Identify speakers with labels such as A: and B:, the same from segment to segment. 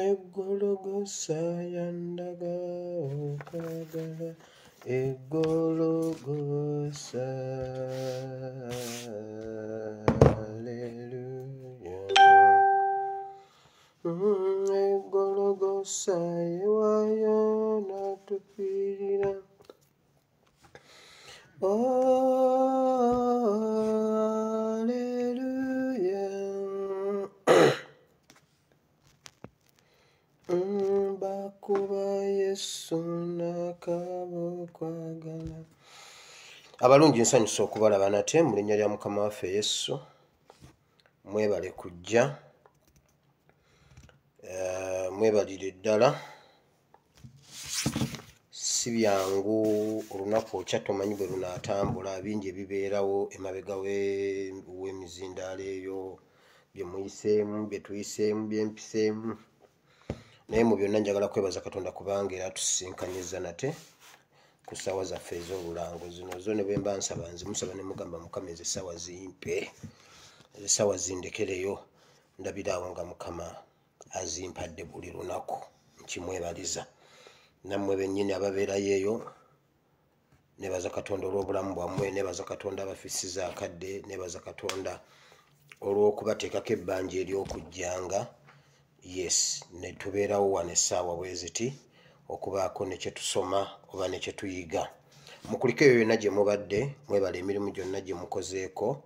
A: Egologosa yandaga okwagala egologosa egologosa ewaya natupirira bakuba Yesu nakabo kwagala. Abalungi nsanyusa okubalaba nate mu linnya lya Mukama waffe Yesu. Mwebale kujja, mwebalire ddala. Si byangu olunaku okya tomanyi bwe lunaatambula, bingi ebibeerawo emabega w'emizindaalo eyo, bye muyiseemu, bye tuyiseemu, bye mpiseemu. Naye mu byonna njagala kwebaza Katonda kubanga era tusisinkanyiza nate ku ssaawa zaffe ez'olulango zino. Zo ne bwe mba nsaba nzimusaba ne mugamba Mukama ezo essaawa zimpe, ezo essaawa zindekereyo, ndabiraawo nga Mukama azimpadde buli lunaku, nkimwebaliza. Nammwe bennyini ababeerayo eyo, nebaza Katonda olw'obulamu bwammwe, nebaza Katonda abafisiza akadde, nebaza Katonda olw'okubateekako ebbanja ery'okujjanga. Yes, ne tubeerawo wano essaawa bwe ziti okubaako ne kye tusoma oba ne kye tuyiga. Mukuliko ebyo byonna gye mubadde, mwebala emirimu gyonna gye mukozeeko.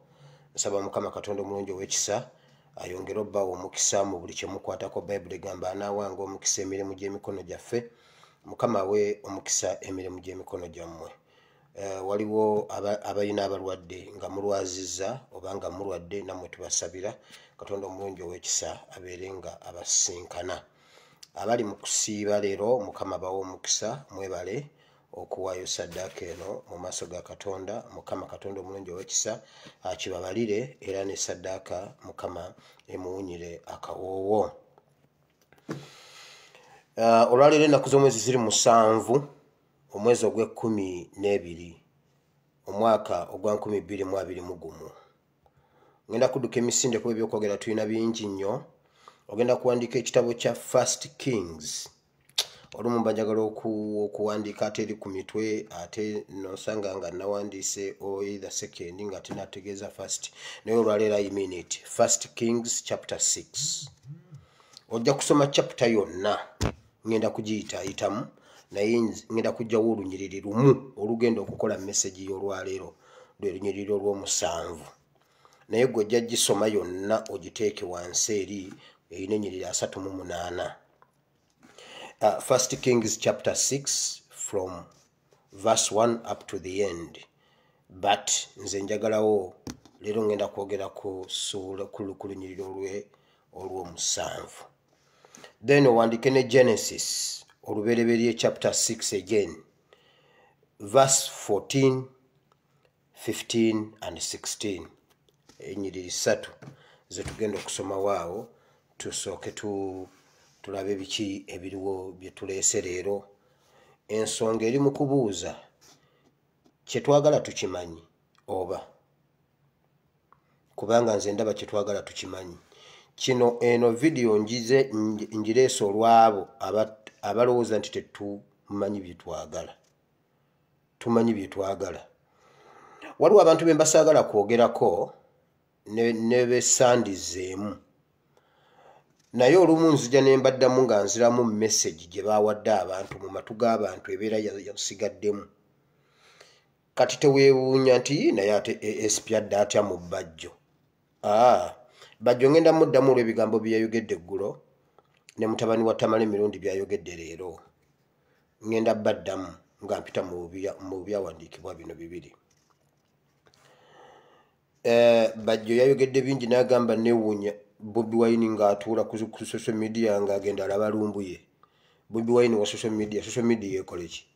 A: Nsaba Mukama Katonda omulungi ow'ekisa ayongere obbaawo omukisa mu buli kye mukwatako. Bayibuli egamba anaawanga omukisa emirimu gy'emikono gyaffe. Mukama we omukisa emirimu gy'emikono gyammwe. Waliwo abalina abalwadde nga mulwazizza oba nga mulwadde, nammwe tubasabira Katonda omulungi ow'ekisa abeere nga abasinkana. Abali mu kusiiba leero Mukama bawe omukisa, mwebale okuwaayo ssaddaaka eno mu maaso ga Katonda. Mukama Katonda omulungi ow'ekisa akibabalire era ne ssaddaaka Mukama emuwunyire akawoowo. Olwaleero ennaku z'omwezi ziri 7 omwezi ogw'Ekkumi omwaka ogwa 2021. Ngenda kudduka emisinde kuba ebyokwogera tulina bingi nnyo. Ogenda kuwandiika ekitabo kya First Kings. Olumu mba njagala okuwandiika ate eri ku mitwe, ate nosanga nga nawandiise either second nga tinategeeza first. Naye olwaleero I mean it. First Kings chapter 6. Ojja kusoma chapter yonna. Ngenda kugiyitaayitamu, naye ngenda kujjawo olunyiriri lumu olugenda okukola message y'olwaleero, lwe lunyiriri olw'omusanvu. Naye gwe ojja gisoma yonna ogiteeke wansi eri, erina ennyiriri 38. First Kings chapter 6 from verse 1 up to the end. But nze njagalawo leero ngenda kwogera ku lunyiriri olw'omusanvu. Then owandike ne Genesis olubereberye chapter 6 again, verse 14, 15 and 16. Ennyiriri 3 ze tugenda okusoma waawo, tusooke tulabe biki ebiriwo bye tuleese leero. Ensonga eri mu kubuuza kye twagala tukimanyi oba, kubanga nze ndaba kye twagala tukimanyi. Kino eno video ngireese olw'abo abalowooza nti tetumanyi bye twagala. Tumanyi bye twagala. Waliwo abantu be mbasaagala kwogerako ne besandizeemu, naye olumu nzija ne mbaddamu nga nziramu message gye baawadde abantu mu matu g'abantu ebeera yasigaddemu. Kati teweewuunya nti naye ate SP adde atya mu Bajjo. Bajjo ngenda muddamu olw'ebigambo bye yayogedde eggulo ne mutabani wa Tamale emirundi byayogedde leero. Ngenda baddamu nga mpita mu byawandiikibwa bino bibiri. Bajjo yayogedde bingi n'agamba neewuunya Bobi Wine ng'atuula ku social media ng'agenda alaba lumbuye. Bobi Wine wa social media yeekole ki?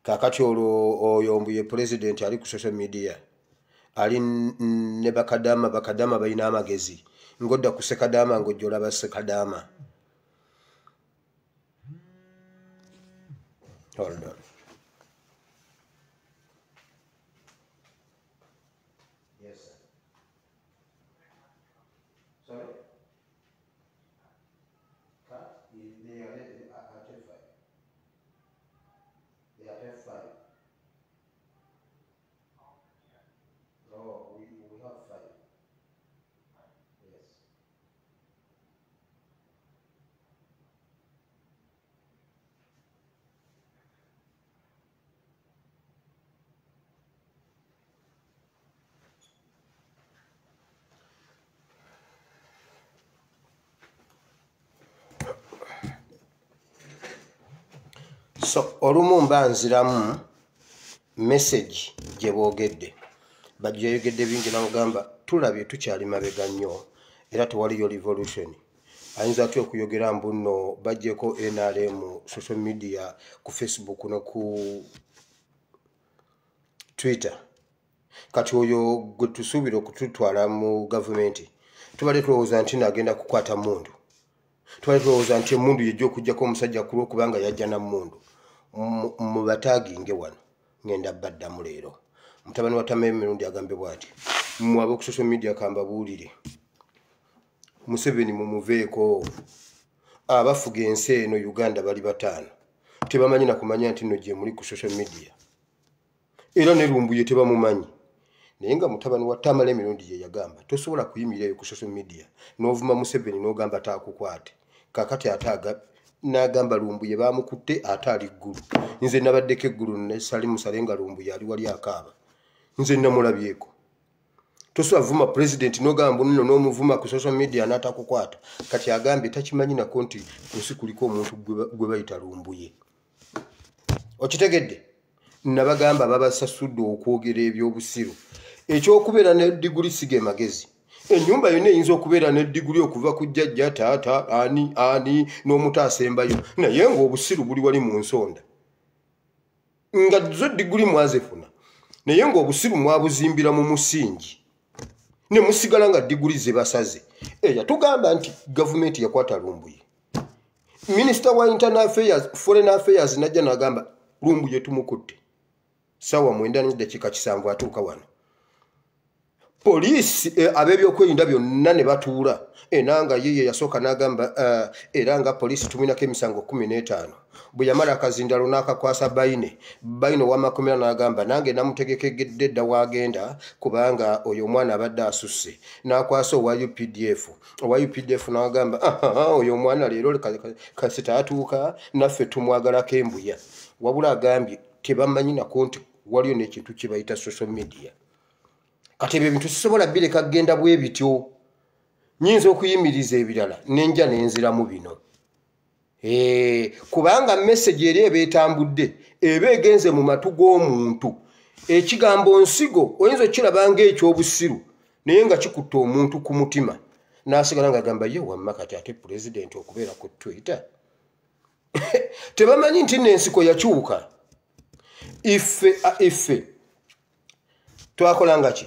A: Kaakati olwo oyo mbuye president ali ku social media ali ne bakadama balina amagezi ngodda ku sekadama ng'ojja ba sekadama. Hold on. Yes, sir. Sorry? Cut? They are at F5. They are F5. No, we have 5. Yes. So olumu mba nziramu message gye boogedde bajjayogedde bingi namugamba tulabye tukyali mabega nnyo era tewaliyo revolution. Ayinza atya okuyogera mbu nno bajjeko NRM social media ku Facebook no ku Twitter. Kati oyo gwe tusuubira okututwala mu gavumenti tubadde tulowooza nti nagenda kukwata mundu, tubadde tulowooza nti emundu yejja okujjako omusajja ku lwokubanga yajja na mundu. Mu bataaginge wano ngenda baddamu leero mutabani wa Tama emirundi agambe bw'ati mwabe ku social media kambabuulire Museveni mumuveeko abafuga ensi eno Uganda bali 5 tebamanyi na kumanya nti nno gye muli ku social media era ne Lumbuye tebamumanyi naye nga mutabani wa Tama emirundi ye yagamba tosobola kuyimirayo ku social media n'ovuma Museveni n'ogamba taakukwate kakati ataaga n'agamba Lumbuye baamukutte ate ali ggulu. Nze nabaddeko eggulu ne Salimu Salenga Lumbuye ali wali akaaba nze namulabyeko. Tosobola vuma president n'ogamba nno n'omuvuma ku social media n'atakukwata kati agambye takimanyi nako nti kunsi kuliko omuntu gwe bayita Lumbuye. Okitegedde nabagamba babasasudde okwogera ebyobusiru ekyokubeera ne diguli sige magezi. Ennyumba yonna eyinza okubeera ne diguli okuva ku jjajja taata ani n'omuto asembayo naye ng'obusiru buli wali mu nsonda nga zo diguli mwazifuna naye ng'obusiru mwabuzimbira mu musingi ne musigala nga diguli ze basaze. Yatugamba nti gavumenti yakwata Lumbuye. Minisita wa Foreign Affairs najja n'agamba Lumbuye tumukutte ssaawa 9:7 atuuka wano. Poliisi ab'ebyokwerinda byonna ne batuula enanga yeye yasooka n'agamba era nga poliisi tuminako emisango 15 bwe yamala akazindalo n'akakwasa Baine w'amakomera n'agamba nange namutegekegedde dda wagenda kubanga oyo omwana abadde asusse n'akwasa owa UPDF n'agamba oyo omwana leero kasita atuuka naffe tumwagalako embuya wabula agambye tebamanyi nako nti waliyo n'ekintu kye bayita social media. Kati ebyo bintu sisobola bireka kgenda bwe bityo nyinza okuyimiriza ebirala nenja nenziramu bino kubanga message eri ebetambudde ebe egenze mu matu g'omuntu ekigambo nsigo oyinza okirabanga ekyobusiru naye nga kikutte omuntu ku mutima n'asigala nga agamba ye wamma kati ate president okubeera ku Twitter tebamanyi nti n'ensiko yakyuka. Ife twakolanga ki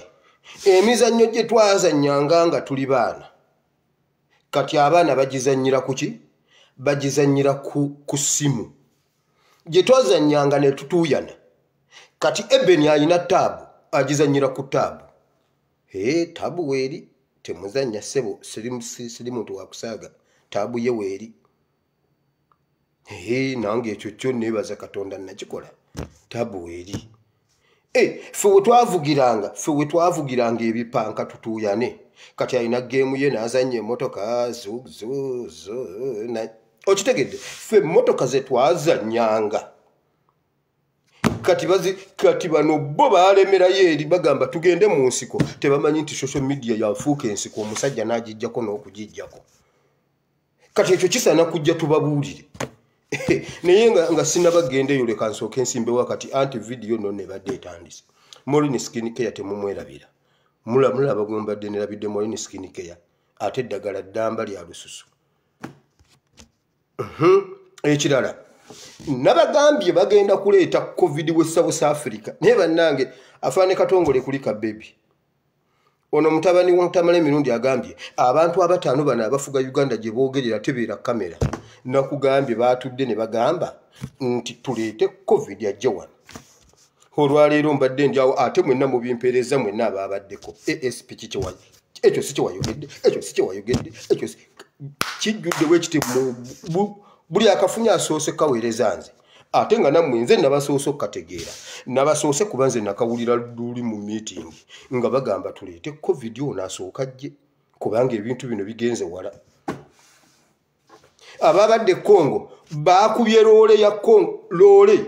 A: emizannyo gye twazannyanga nga tuli baana kati abaana bagizannyira ku ki? Bagizannyira ku ssimu gye twazannyanga ne tutuuyana kati Ebeni alina taabu agizannyira ku taabu. Taabu weeri temuzannya ssebo siri muntu wakusaaga taabu ye weeri. Nange ekyo kyo neebaza Katonda nakikola taabu weeri. Ffe we twavugiranga ebipanka tutuuyane kati alina geemu ye n'azannya emmotoka okitegedde ffe emmotoka ze twazannyanga kati bano bo baalemerayo eri bagamba tugende mu nsiko tebamanyi nti social media yafuuka ensiko omusajja n'agijjako n'okugijjako. Kati ekyo kisaana kujja tubabuulire naye nga sinnabagendeyo leka nsooke ensimbe wakati anti video no ne badde etandise. Morini skin care temumwerabira mulaba gwe mbadde nerabidde Morini skin care ate eddagala ddamba lya lususu. Ekirala nabagambye bagenda kuleeta covid we South Africa naye bannange afaane katongole kuli ka baby ono mutabani w'omutamala emirundi agambye abantu abataano bano abafuga Uganda gye boogerera tebeera kamera nakugambye baatudde ne bagamba nti tuleete covid ajja wano olwaleero mbadde njawo ate mwenna mu bimpeereza mwenna abaabaddeko ASP kikiwayo ekyo si kiwayogedde ekyo si kiwayogedde ekyo kijjudde wekitemu buli akafunye asoose kaweereza nze ate nga nammwe nze nabasoose okukategeera nabasoose kuba nze nakawulira luli mu meeting nga bagamba tuleete covid ono asooka ajje kubanga ebintu bino bigenze wala ababadde Congo baakubye loole ya Congo loole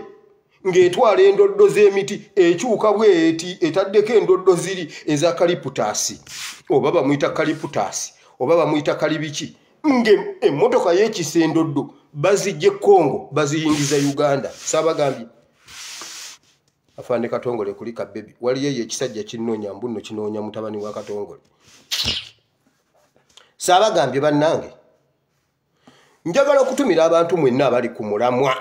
A: ng'etwala endoddo z'emiti ekyuka bweti etaddeko endoddo ziri eza kaliputaasi oba bamuyita kaliputaasi oba bamuyita kalibiki ng'emmotoka yeekisa endoddo bazijje Congo baziyingiza Uganda saabagambye afande Katongole kuli kabebi waliyo ekisajja kinoonya mbuno kinoonya mutabani wa Katongole saabagambye bannange njagala okutumira abantu mwenna abali ku mulamwa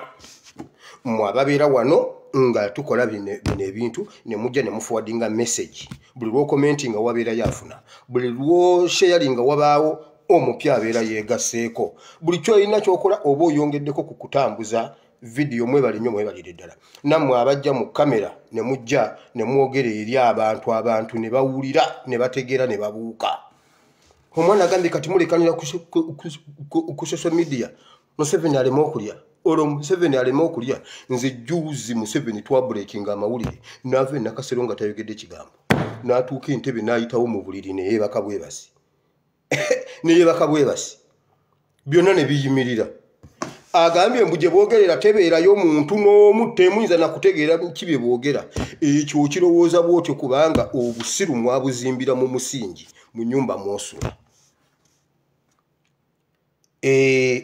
A: mwababeera wano nga tukola bino ebintu ne mujja ne muforwardinga message buli lwo commenting nga wabeera yafuna buli lwo sharing nga wabaawo omupya abeera yeegaseeko buli kyolina kyokola oba oyongeddeko ku kutambuza video mwebali nnyo mwebalire ddala nammwe abajja mu kamera ne mujja ne mwogera eri abantu ne bawulira ne bategeera ne babuuka omwana agambye kati mulekanira ku social media Museveni alema okulya olwo Museveni alema okulya nze juuzi Museveni twabreakinga amawulire naave nakasero nga tayogedde kigambo n'atuuka entebe n'ayitawo mu buliri ne yeebaka bwebasi neyeebaka bwebasi byonna ne biyimirira agambye mbu gye boogerera tebeerayo omuntu n'omu temuyinza nakutegeera kibye boogera ekyo kirowooza bwotyo kubanga obusiru mwabuzimbira mu musingi mu nnyumba mwosula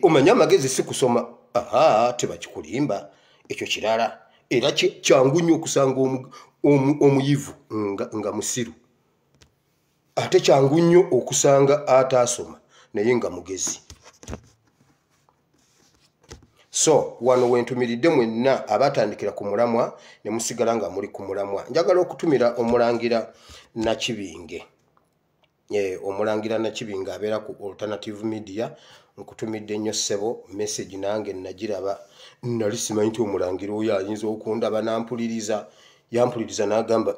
A: omanya amagezi si kusoma tebakikulimba ekyo kirala era kyangu nnyo okusanga omuyivu nga musiru ate kyangu nnyo okusanga ataasoma naye nga mugezi so wano wentumiridde mwenna abatandikira ku mulamwa ne musigala nga muli ku mulamwa njagala okutumira omulangira Nakibinge omulangira Nakibinge abeera ku alternative media nkutumidde nnyo ssebo message nange nagiraba nali simanyi nti omulangira oyo ayinza okundaba nampuliriza yampuliriza n'agamba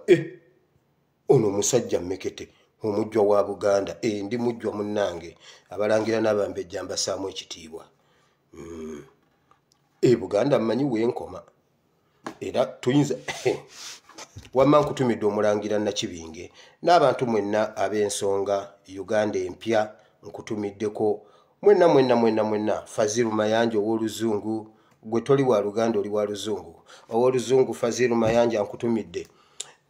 A: ono omusajja mmekete omujjwa wa Buganda ndi mujjwa munnange abalangira n'abambejja mbasaamu ekitiibwa Buganda mmanyi wenkoma era tuyinza wamma nkutumidde omulangira Nakibinge n'abantu mwenna ab'ensonga Uganda empya nkutumiddeko mwenna Faziru Mayanja ow'oluzungu gwe toli wa Luganda oli wa luzungu ow'oluzungu Faziru Mayanja nkutumidde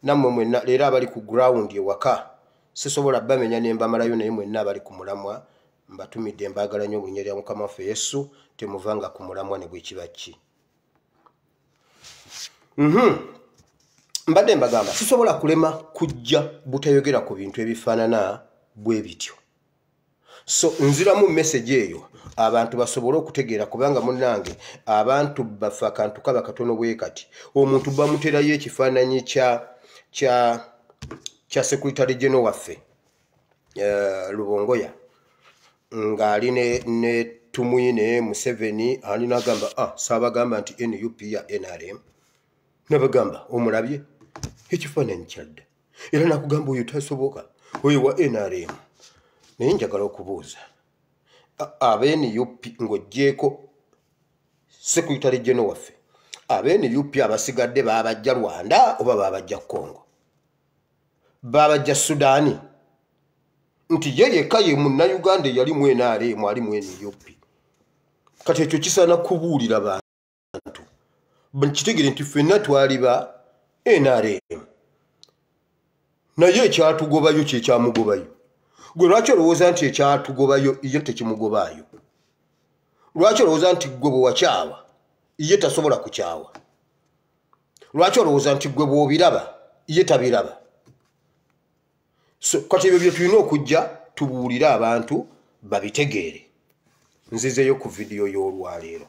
A: nammwe mwenna leero abali ku ground ewaka sisobola bamenya ne mbamalayo naye mwenna abali ku mulamwa mbatumidde mbaagala nnyo obunnya lya Mukama waffe Yesu temuvanga ku mulamwa ne bwe kiba ki mbadde mbagamba sisobola kulema kujja butayogera ku bintu ebifaanana bwe bityo so nziramu message eyo abantu basobole okutegeera kubanga munnange abantu baffe akantu kaba katono bwe kati omuntu bamuterayo ekifaananyi kya Secretary General waffe Lubongoya ng'ali ne Tumwine Museveni ani n'agamba saabagamba nti NUP ya NRM nabagamba omulabye ekifaananyi kyadda era nakugamba oyo tasoboka oyo wa NRM naye njagala okubuuza NUP ng'oggyeko Secretary General waffe NUP abasigadde baabajja Rwanda oba baabajja Congo baabajja Sudaani nti ye yekka ye munnayuganda eyali mu NRM ali mu NUP kati ekyo kisaana kubuulira bantu kitegere nti ffenna twali ba NRM naye ekyatugobayo kyekyamugobayo gwe lwaki olowooza nti ekyatugobayo ye tekimugobaayo lwaki olowooza nti gwe bwe wakyawa ye tasobola kukyawa lwaki olowooza nti gwe bw'obiraba ye tabiraba so kati ebyo bye tulina okujja tubuulire abantu babitegeere nzizeyo ku vidiyo y'olwaleero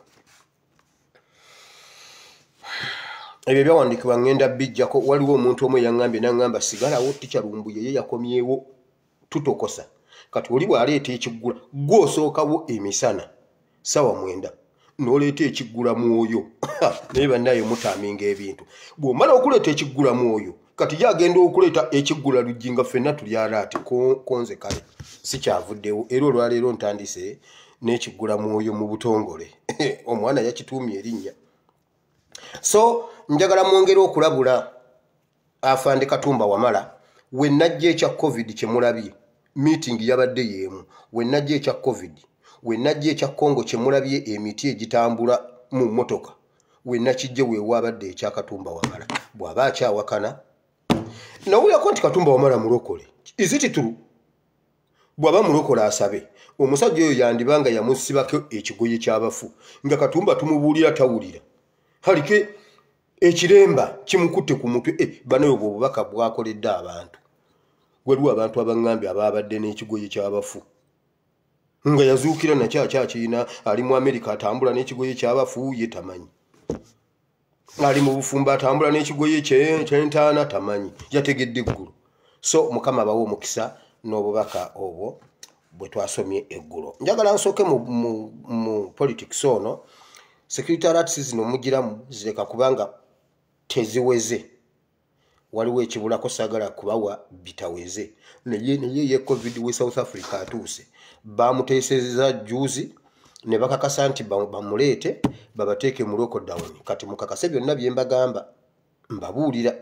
A: ebyo byawandiikibwa ngenda bijjako. Waliwo omuntu omu yaŋŋambye n'aŋŋamba sigalawo Ticha Lumbuye ye yakomyewo tutokosa kati oli bw'aleeta ekiggula gw'osookawo emisana sawa 9 n'oleeta ekiggula mwoyo naye bannayo mutaaminga ebintu bw'omala okuleeta ekiggula mwoyo kati yagenda okuleeta ekiggula lujjinga ffenna tuli alaati konze kale sikyavuddewo era olwaleero ntandise n'ekiggula mwoyo mu butongole omwana yakituumye erinnya. So njagala mwongere okulabula Afande Katumba Wamala we najja ekya COVID kye mulabye meeting yabadde yeemu we najja ekya COVID we najja ekya Congo kye mulabye emiti egitambula mu mmotoka we nakijje we wabadde ekya Katumba Wamala bw'aba akyawakana nawulirako nti Katumba Wamala mulokole is it true bw'aba mulokole asabe omusajja oyo yandibanga yamusibako ekigoye ky'abafu nga Katumba tumubuulira tawulira halike ekiremba kimukutte ku mutwe banayo bw'obubaka bwakoledde abantu waliwo abantu abaŋŋambye abaabadde n'ekigoye ky'abafu nga yazuukira nakyakyakiina ali mu Amerika atambula n'ekigoye ky'abafu ye tamanyi ali mu bufumba atambula n'ekigoye ky'entaana tamanyi yategedde eggulu. So Mukama abawo omukisa n'obubaka obwo bwe twasomye eggulo. Njagala nsooke mu politics ono secretariats zino mugiramu zireka kubanga teziweze waliwo ekibulako sagala kubawa bitaweze naye ye COVID we South Africa atuuse bamuteeseza juzi ne bakakasa nti bamuleete babateeke mu lockdown kati mukakase byonna bye mbagamba mbabuulira.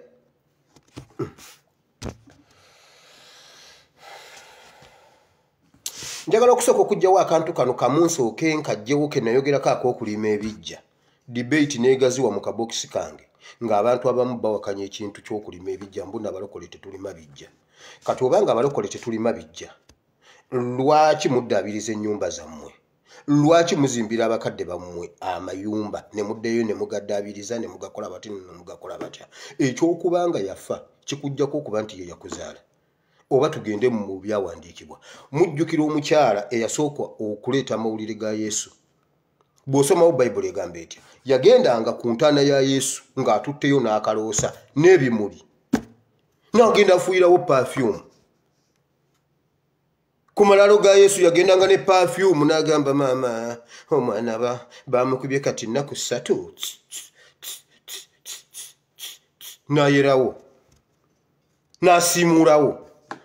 A: Njagala okusooka okugyawo akantu kano kamunsooke nkajjewo ke nayogerako ak'okulima ebijja debate neegaziwa mu kabokisi kange ng'abantu abamu bawakanya ekintu ky'okulima ebijja mbu n'abalokole tetulima bijja. Kati obanga abalokole tetulima bijja lwaki muddaabiriza ennyumba zammwe lwaki muzimbira abakadde bammwe amayumba ne muddeyo ne mugaddaabiriza ne mugakola bati ne mugakola batya ekyokubanga yafa kikujjako okuba nti ye yakuzaala oba tugende mu byawandiikibwa mujjukira omukyala eyasooka okuleeta amawulire ga Yesu bw'osomawo Bayibuli egamba etya yagendanga ku ntaana ya Yesu ng'atutteyo n'akaloosa n'ebimuli n'agenda afuuyirawo perfume ku malalo ga Yesu yagendanga ne perfume n'agamba maama omwana bamukubye kati nnaku 3 n'ayerawo n'asiimuulawo.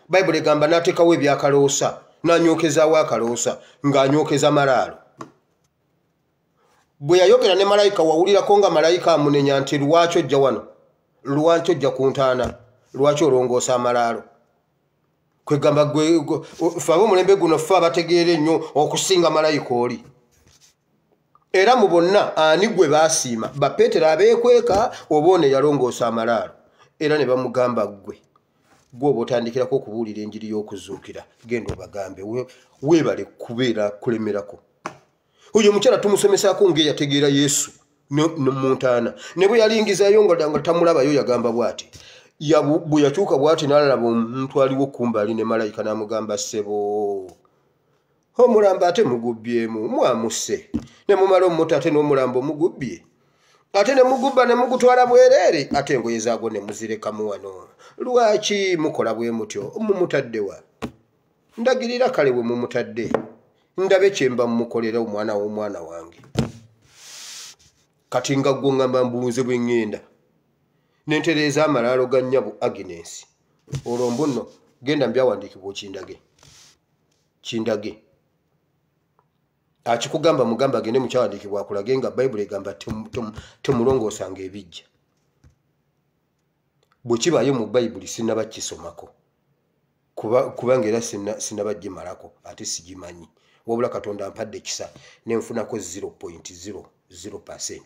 A: Bayibuli egamba n'ateekawo ebyakaloosa n'anyokezaawo akaloosa ng'anyokeza malaalo. Bwe yayogera ne malayika wawulirako nga malayika amunenya nti lwaki ojja wano lwaki ojja ku ntaana lwaki olongoosa amalaalo kwegamba gwe ffe ab'omulembe guno ffe abategeera ennyo okusinga malayika oli era mu bonna ani gwe baasiima Bapeetero abeekweka oba ono yalongoosa amalaalo era ne bamugamba gwe oba otandikirako okubuulira enjiri y'okuzuukira genda obagambe weebale kubeera kulemerako. Oyo omukyala tumusomesaako ng'eyategeera Yesu mu ntaana ne bwe yalingizaayo nga tamulabayo yagamba bw'ati bwe yakyuka bw'ati n'alaba omuntu aliwo kumbali ne malayika n'amugamba ssebo omulambo ate mugubbyemu mwamusse ne mumala omutta ate n'omulambo mugubbye ate ne mugubba ne mugutwala bwereere ate engoye zaago ne muzirekamu wano lwaki mukola bwe mutyo mumutadde wa ndagirira kale bwe mumutadde ndabe kyemba mumukolera omwana w'omwana wange kati nga gwo ngamba mbuuze bwe ŋŋenda nentereeza amalaalo ga nnyabo Agnes olwo mbuno genda mbyawandiikibwa kindage akikugamba mugamba agende mu kyawandiikibwa akulage nga Bayibuli egamba temulongoosanga ebijja bwe kibaayo mu Bayibuli sinnaba kisomako kubanga era sinnabagimalako ate sigimanyi wabula Katonda ampadde kisa nenfunako 0.00%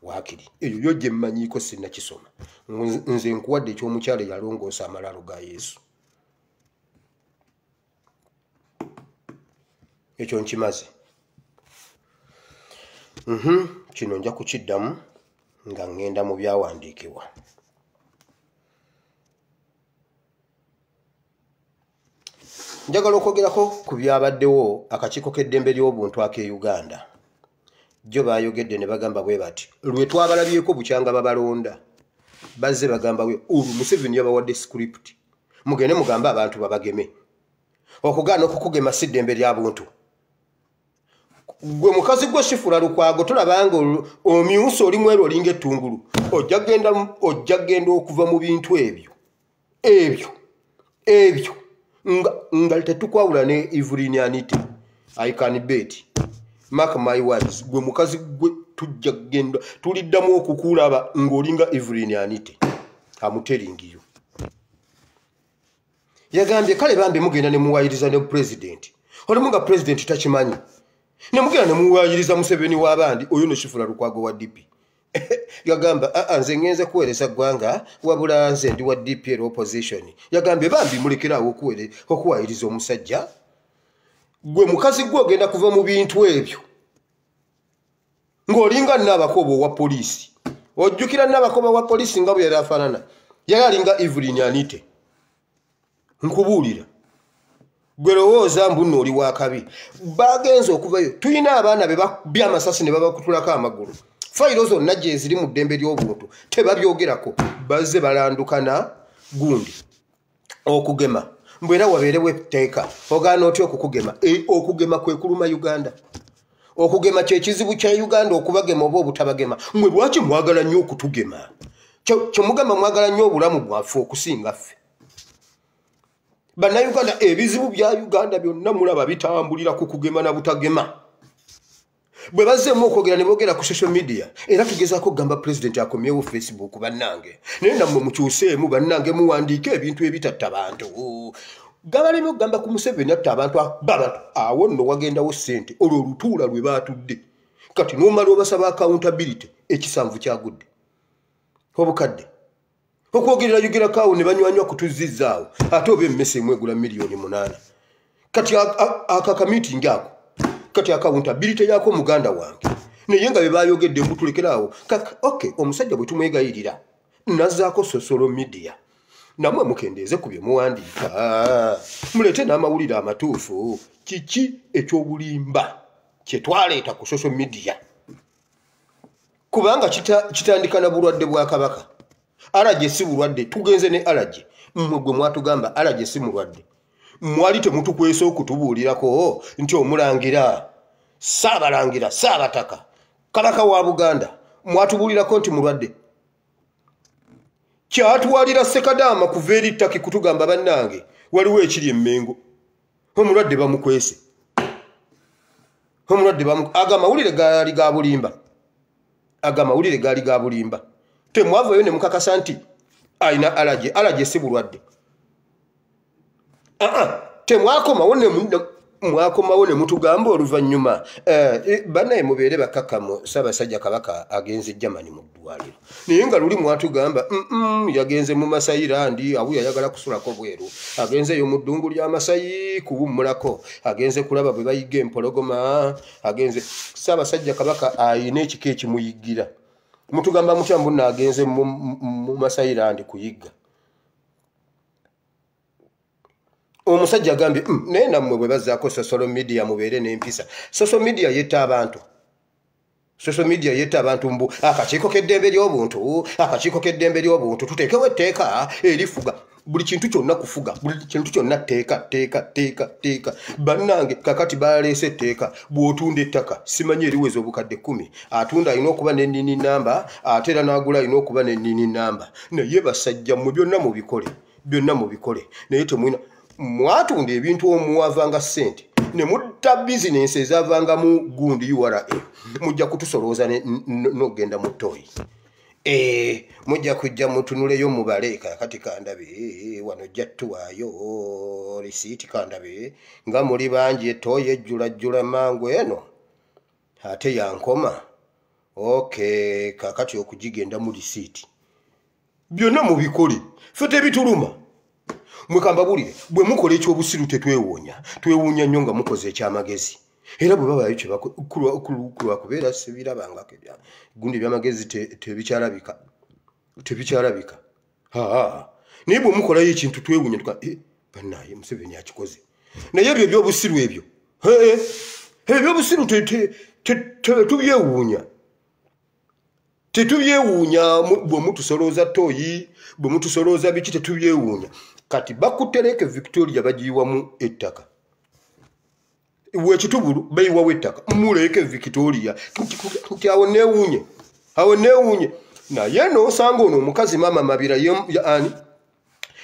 A: waakiri eyo yo gye mmanyiiko sinnakisoma nze nkuwadde eky'omukyala yalongoosa amalaalo ga Yesu ekyo nkimaze. Kino nja kukiddamu nga ŋŋenda mu byawandiikibwa. Njagala okwogerako ku byabaddewo akakiiko k'eddembe ly'obuntu ak'e Uganda jo bayogedde ne bagamba bwe bati lwe twabalabyeko bukyanga babalonda bazze bagamba we Museveni yabawadde script mugende mugambe abantu babageme okugaana okukugema siddembe lya buntu gwe mukazi gwe Shifura Lukwago tulabanga omyuso oli mwero olinga ettungulu ojja genda okuva mu bintu ebyo nga tetukwawula ne Evelyn Anite I can bet mark my words gwe mukazi gwe tujja genda tuliddamu okukulaba ng'olinga Evelyn Anite amuteringiyo yagambye kale bambi mugenda ne muwayiriza ne president oli munga president takimanyi ne mugenda ne muwayiriza Museveni w'abandi oyo no Shifura Lukwago wa DP yagamba nze ngenze kuweereza ggwanga wabula nze ndi wa DP opposition yagambye bambi mulekerawo okuwayiriza omusajja gwe mukazi gwe ogenda kuva mu bintu ebyo ng'olinga Nnabakoba wa polisi ojjukira Nnabakoba wa polisi nga bwe yali afaanana yali alinga Evelyn Anite nkubuulira gwe lowooza mbu nno oli wa kabi bagenze okuvayo tulina abaana by'amasasi ne babakutulako amagulu fayiro zonna gye ziri mu ddembe ly'obuntu tebabyogerako bazze balandukana gundi okugema mbwe era wabeerewo etteeka ogaana otya okukugema okugema kwe kuluma Uganda okugema kye kizibu kya Uganda okubagema oba obutabagema mmwe lwaki mwagala nnyo okutugema kyemugamba mwagala nnyo obulamu bwaffe okusinga ffe bannayuganda ebizibu bya Uganda byonna mulaba bitambulira ku kugema na butagema bwe bazzeemu okwogera ne boogera ku social media era tugezaako kugamba president akomyewo Facebook bannange naye nammwe mukyuseemu bannange muwandiike ebintu ebitatta bantu gabaleme okugamba ku Museveni atta abantu awo nno wagendawo ssente olwo olutuula lwe baatudde kati n'omala obasaba accountability ekisanvu kyagudde obukadde okwogerera yogerakaawo ne banywanywa kutuzizzaawo ate oba emmese emwegula $8,000,000 kati akakamitingi ako kati accountability yako muganda wange naye nga bye bayogedde mbutulekerawo okay omusajja bwe tumwegayirira nazzaako social media namwe mukendeeze ku bye muwandiika mulete n'amawulire amatuufu kiki ekyobulimba kye twaleeta ku social media kubanga kitandika na bulwadde bwa kabaka alaje si bulwadde tugenze ne alaje mmwe gwe mwatugamba alaje si mulwadde mwali temutukwesa okutubuulirako nti omulangira Saabalangira Saabataka kabaka wa Buganda mwatubuulirako nti mulwadde kyatwalira Sekadaama kuva eri ttaki kutugamba bannange waliwo ekiri emmengo omulwadde bamukwese agamawulire gaali ga bulimba temwavayo ne mukakasa nti ayina alaje si bulwadde mwakomawo ne mutugamba oluvannyuma bannaye mubeere bakakkamu Ssaabasajja Kabaka agenze Germany mu ddwaliro naye nga luli mwatugamba yagenze mu Masayirandi awo yayagala kusulako bweru agenzeyo mu ddungu lya Masayi kuwummulako agenze kulaba bwe bayiga empologoma agenze Ssaabasajja Kabaka ayina ekika ekimuyiggira mutugamba mutya mbu naagenze mu Masayirandi kuyigga omusajja agambye naye nammwe bwe bazzaako social media mubeere n'empisa social media yetta abantu mbu akakiiko k'eddembe ly'obuntu tuteekewo etteeka erifuga buli kintu kyonna kufuga buli kintu kyonna teeka bannange kakati baleese etteeka bw'otunda ettaka simanyi eriweza obukadde 10 atunda alina okuba n'ennini namba ate era n'agula alina okuba n'ennini namba naye basajja mmwe byonna mubikole naye temwina mwatunda ebintu omuwavanga ssente ne mutta bizinensi ezavangamu gundi URA mujja kutusolooza n'ogenda mu toyi mujja kujja mutunuleyo mubale kakati kandabe wano jja tuwaayo risiiti kandabe nga muli bangi etoyi ejjulajjula mangu eno ate yankoma okay kakati okugigenda mu risiiti byonna mubikole ffe tebituluma mwekamba bulire bwe mukola ekyobusiru twewuunya nnyo nga mukoze ekyamagezi era bwe babayo kulwa kubeera sibirabangako gundi ebyamagezi tebikyalabika naye bwe mukolayo ekintu twewuunya bannaye Museveni akikoze naye ebyo ebyobusiru ebyo ebyobusiru tetubyewuunya bwe mutusolooza toyi bwe mutusolooza biki tetubyewuunya kati bakutereke Victoria bagiyiwamu ettaka wekitubulu bayiwawo ettaka muleke Victoria nti awo neewuunye naye n'osanga ono omukazi mama Mabira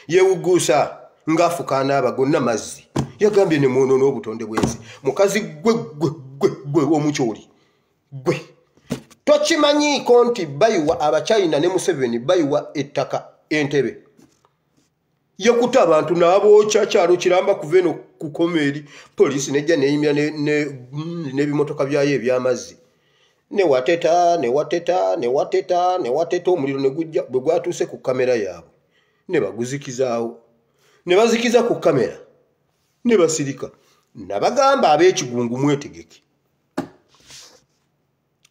A: yewuguusa ng'afukaana abagonna mazzi yagambye ne mwonoona obutonde bw'ensi mukazi gwe omukyoli gwe tokimanyiiko nti bayiwa Abachina ne Museveni bayiwa ettaka Entebbe yakuta abantu n'abookya kyalo kiramba kuva eno ku Komeri poliisi nejja neyimya n'ebimotoka byayo eby'amazzi ne wateta omuliro ne gujja bwe gwatuuse ku kamera yaabwe ne baguzikizaawo ne bazikiza ku kamera ne basirika nabagamba ab'ekigungu mwetegeke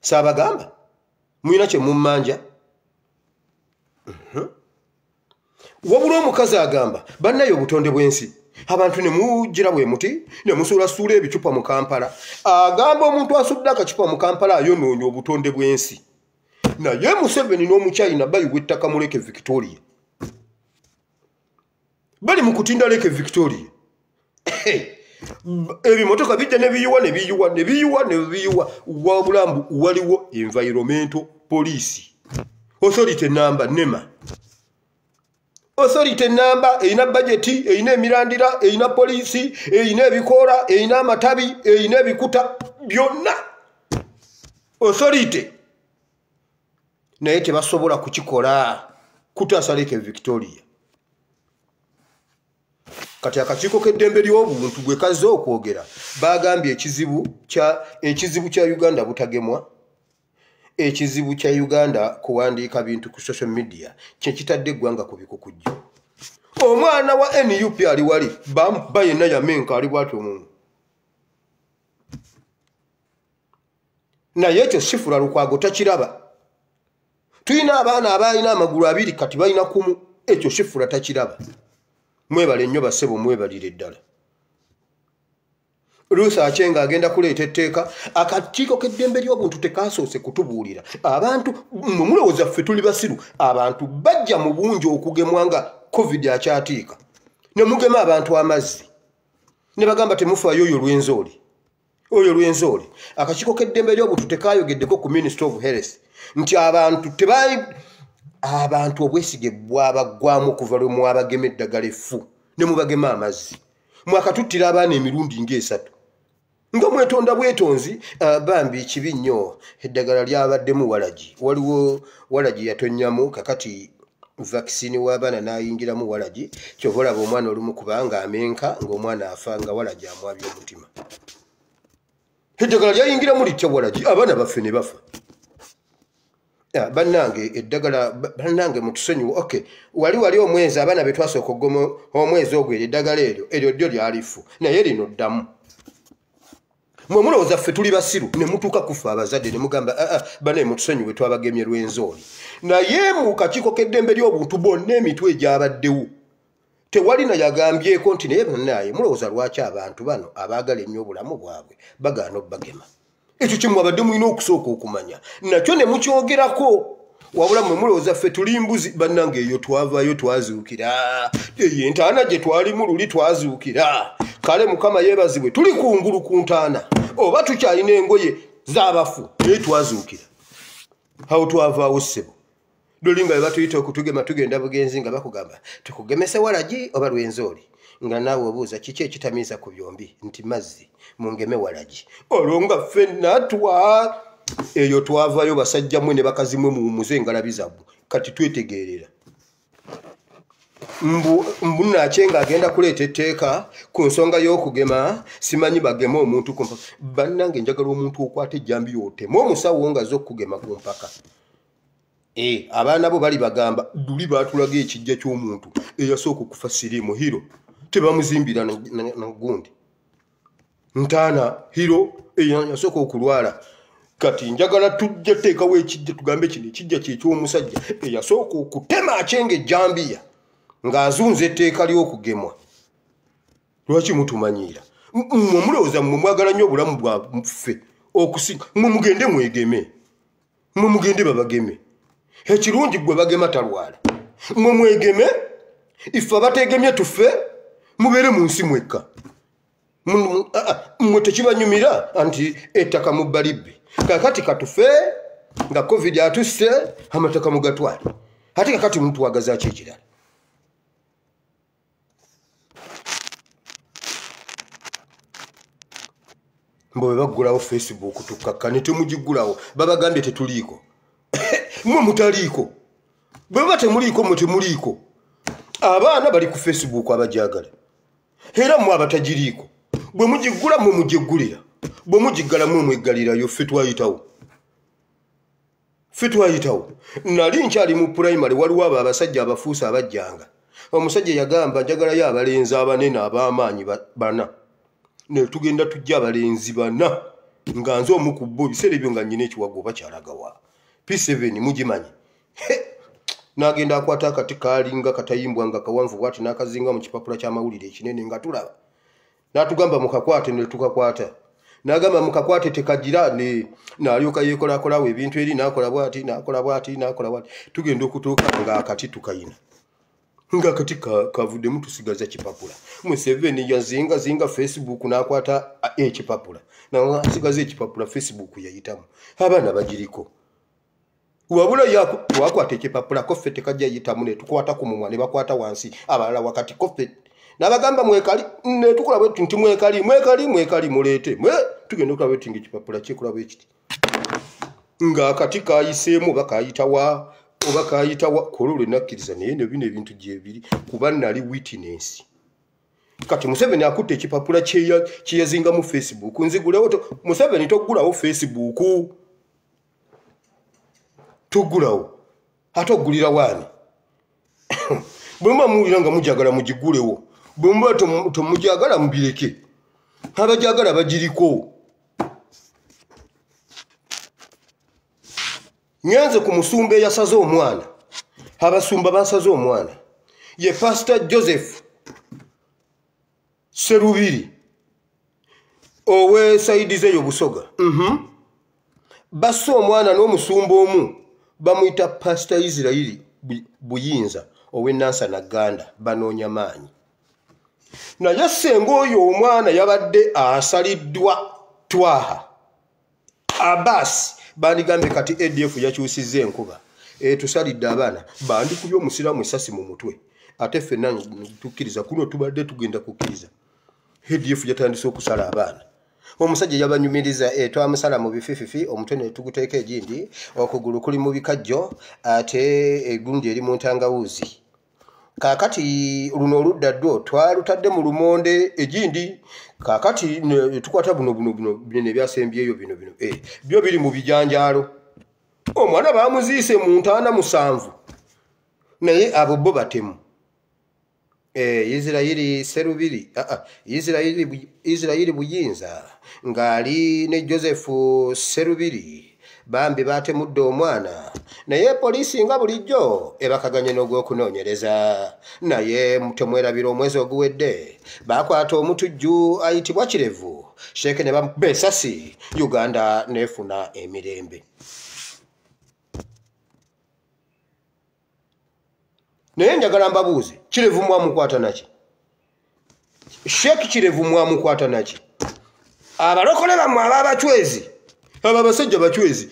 A: saabagamba mulina kye mummanja wabula omukazi agamba bannaye obutonde bw'ensi abantu ne mugira bwe muti ne musuulasuula ebicupa mu Kampala agamba omuntu asudde akacupa mu Kampala ayonoonya obutonde bw'ensi naye Museveni n'Omuchina bayiwa ettaka muleke Victoria bali mu kutinda leke Victoria ebimotoka bijja ne biyiwa wabula waliwo environmental police authority number NEMA authority number eyina budget eyina emirandira eyina poliisi eyina ebikoola eyina amatabi eyina ebikuta byonna authority naye tebasobola kukikola kutaasa leke Victoria kati akakiiko k'eddembe ly'obuntu bwe kazze okwogera bagambye ekizibu kya Uganda butagemwa ekizibu kya Uganda kuwandiika bintu ku social media kye kitadde eggwanga ku bikukujju omwana wa NUP ali wali bampa yenna yamenka ali bwatyo omuntu naye ekyo Sifula Lukwago takiraba tulina abaana abalina amagulu abiri kati balina kumu ekyo Sifula takiraba mwebale nnyo basebo mwebalire ddala Ruth Achenga agenda kuleeta etteeka akakiiko k'eddembe ly'obuntu tekasoose kutubuulira abantu mulowooza ffe tuli basiru abantu bajja mu bungi okugemwa nga COVID akyatiika ne mugema abantu amazzi ne bagamba temufaayo oyo lw'enzooli akakiiko k'eddembe ly'obuntu tekayogeddeko ku Minister of Health nti abantu obwesige bwabaggwamu okuva lwe mwabagema eddagala effu ne mubagema amazzi mwakatuttira abaana emirundi ng'esatu nga mwetonda bwetonzi bambi kibi nnyo eddagala lyabaddemu waliwo walagi yatonnyamu kakati vaccine w'abaana n'ayingiramu walagi kyova olaba omwana olumu kubanga amenka ng'omwana afa nga walagi amwabya omutima eddagala lyayingiramu litya walagi abaana baffe ne bafa bannange eddagala bannange mutusonyiwo okay wali omwezi abaana be twasooka oggoma omwezi ogwo eddagala eryo ddyo lyalifu naye lino ddamu mwe mulowooza ffe tuli basiru ne mutuuka kufa abazadde ne mugamba banaye mutusonyiwe twabagemye lw'enzooli naye mu kakiiko k'eddembe ly'obuntu bonna emitwe egyabaddewo tewali naye agambyeko nti naye bannaye mulowooza lwaki abantu bano abaagala ennyo obulamu bwabwe bagaana obbagema ekyo kye mwabadde mulina okusooka okumanya nakyo ne mukyogerako wabula mwe mulowooza ffe tuli mbuzi bannange eyo twavaayo twazuukira eyo entaana gye twalimu luli twazuukira kale Mukama yeebazibwe tuli kungulu ku ntaana oba tukyalina engoye z'abafu naye twazuukira awo twavaawo ssebo doli nga bwe batuyita okutugema tugenda bugenzi nga bakugamba tukugemese walagi oba lw'enzooli nga naawe obuuza kiki ekitamiiza ku byombi nti mazzi mungeme walagi olwo nga ffe natwa eyo twavaayo basajja mmwe ne bakazi mmwe muwumuze engalabi zammwe kati twetegeerera mbu Achenga agenda kuleeta etteeka ku nsonga y'okugema simanyi bagema omuntu ku mpaka bannange njagala omuntu okwata ejjambi yootema omusawo nga z'okugema ku mpaka abaana bo bali bagamba luli baatulaga ekijja ky'omuntu eyasooka okufa siriimu hiro tebamuzimbira na gundi ntaana hiro eyasooka okulwala kati njagala tujja teekawo ekijja tugambe kino ekijja kyeky'omusajja eyasooka okutema Achenga ejjambiya ng'azunza etteeka ly'okugemwa lwaki mutumanyiira mulowooza mmwe mwagala nnyo obulamu bwaffe okusinga mmwe mugende mwegeme mmwe mugende babageme ekirungi gwe bagema talwala mmwe mwegeme ife abategemye tufe mubeere mu nsi mwekka mmwe tekibanyumira anti ettaka mubba libbe kakati katufe nga covid atusse amataka mugatwale ate kakati mutwagaza ki ekirala mbo bagulawo Facebook tukakkane temugigulawo babagambye tetuliiko mmwe mutaliiko bwe batemuliiko mmwe temuliiko abaana bali ku Facebook abajagala era mmwe abatagiriiko bwe mugigula mmwe mugiggulira bwe mugiggala mmwe mweggalirayo ffe twayitawo nali nkyali mu primary waliwo abo abasajja abafuusa abajjanga omusajja yagamba njagalayo abalenzi abanene ab'amaanyi bana ne tugenda tujja abalenzi bana nga nze omu ku bo biseera ebyo nga nnyina ekiwago bakyalagawa P7 mugimanyi n'agenda akwata akati kaalinga katayimbwa nga kawanvu bwati n'akazinga mu kipapula ky'amawulire ekinene nga tulaba n'atugamba mukakwate ne tukakwata n'agamba mukakwate tekagira n'alyoka yeekolakolawo ebintu eri n'akola bwati tugenda okutuuka nga akati tukayina nga akati kavuddemu tusigaza kipapula Museveni yazinga Facebook n'akwata ekipapula n'asigaza ekipapula Facebook yayitamu abaana bagiriko wabula wakwata ekipapula koffe tekajja yitamu ne tukwata ku mumwa ne bakwata wansi abalala wakati koffe n'abagamba mwekali ne tukola bwe nti mwekali muleete tugenda okulaba bwe tinga ekipapula kikola bwe kiti nga akati kayiseemu oba kayitawa kolole nakkiriza naye ne bino ebintu gyebiri kuba nali witness kati Museveni akutte ekipapula kyeyazinga mu Facebook nzigulewo Museveni toggulawo Facebook tugulawo ate oggulira waani bwe muba muwulira nga mujagala mugigulewo bwe muba temujagala mubireke abajagala bagiriko nyanze ku musumba eyasaze omwana abasumba basaze omwana ye Pastor Joseph Serubiri owe saidi zeyo Busoga basso omwana n'omusumba omu bamuyita Pastor Israeli Buyinza owe Nansa na Uganda banoonya maanyi naye senga oyo omwana yabadde asaliddwa twaha Abbas bandigambe kati ADF yakyusizza enkuba tusalidde abaana bandikubye omusiraamu esasi mu mutwe ate ffenna tukkiriza kuno tubadde tugenda kukkiriza ADF yatandise okusala abaana omusajja yabanyumiriza twamusala mu bifififi omutwe ne tuguteeka egindi okugulu kuli mu bikajjo ate egundi eri mu ntangawuzi kakati luno oludda ddo twalutadde mu lumonde egindi kakati tukwata buno bino ebyasembyeyo bino byo biri mu bijanjaalo omwana bamuziise mu ntaana 7 naye abo bo batemu Israeli Serubiri Israeli Buyinza ngali ne Joseph Serubiri bambi batemudde omwana naye poliisi nga bulijjo ebakaganye n'ogw'okunoonyereza naye temwerabira omwezi oguwedde bakwata omutujju ayitibwa Kirevu Sheeke ne bamubesasi Uganda nefuna emirembe naye njagala mbabuuze Kirevu mwamukwata naki Sheeke Kirevu mwamukwata naki abalokole bammwe ababachwezi aba basajja bachwezi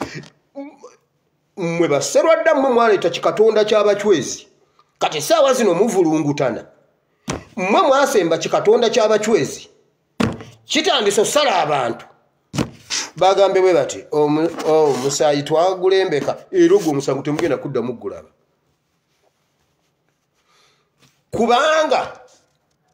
A: mwe baserwadda mmwe mwaleeta kikatonda ky'abachwezi kati saawa zino muvulungutana mmwe mwasemba kikatonda ky'abachwezi kitandise osala abantu bagambe bwe bati omusaayi twagulembeka era ogwo omusango temugenda kuddamu gulaba kubanga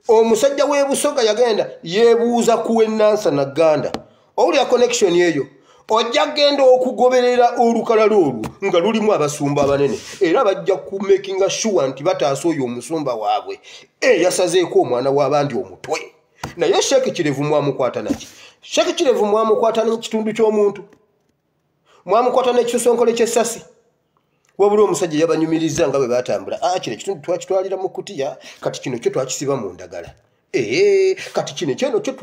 A: omusajja w'e Busoga yagenda yeebuuza ku Nansa na Uganda owulira connection eyo ojja genda okugoberera olukalala olwo nga lulimu abasumba abanene era bajja ku making sure nti bataasa oyo omusumba waabwe yasazeeko omwana w'abandi omutwe naye Sheeke Kirevu mwamukwata naki Sheeke Kirevu mwamukwata n'ekitundu ky'omuntu mwamukwata n'ekisosonkole ky'essasi wabula omusajja yabanyumiriza nga bwe batambula kino ekitundu twakitwalira mu kutiya kati kino kyo twakisiba mu ndagala kati kino kyeno kyo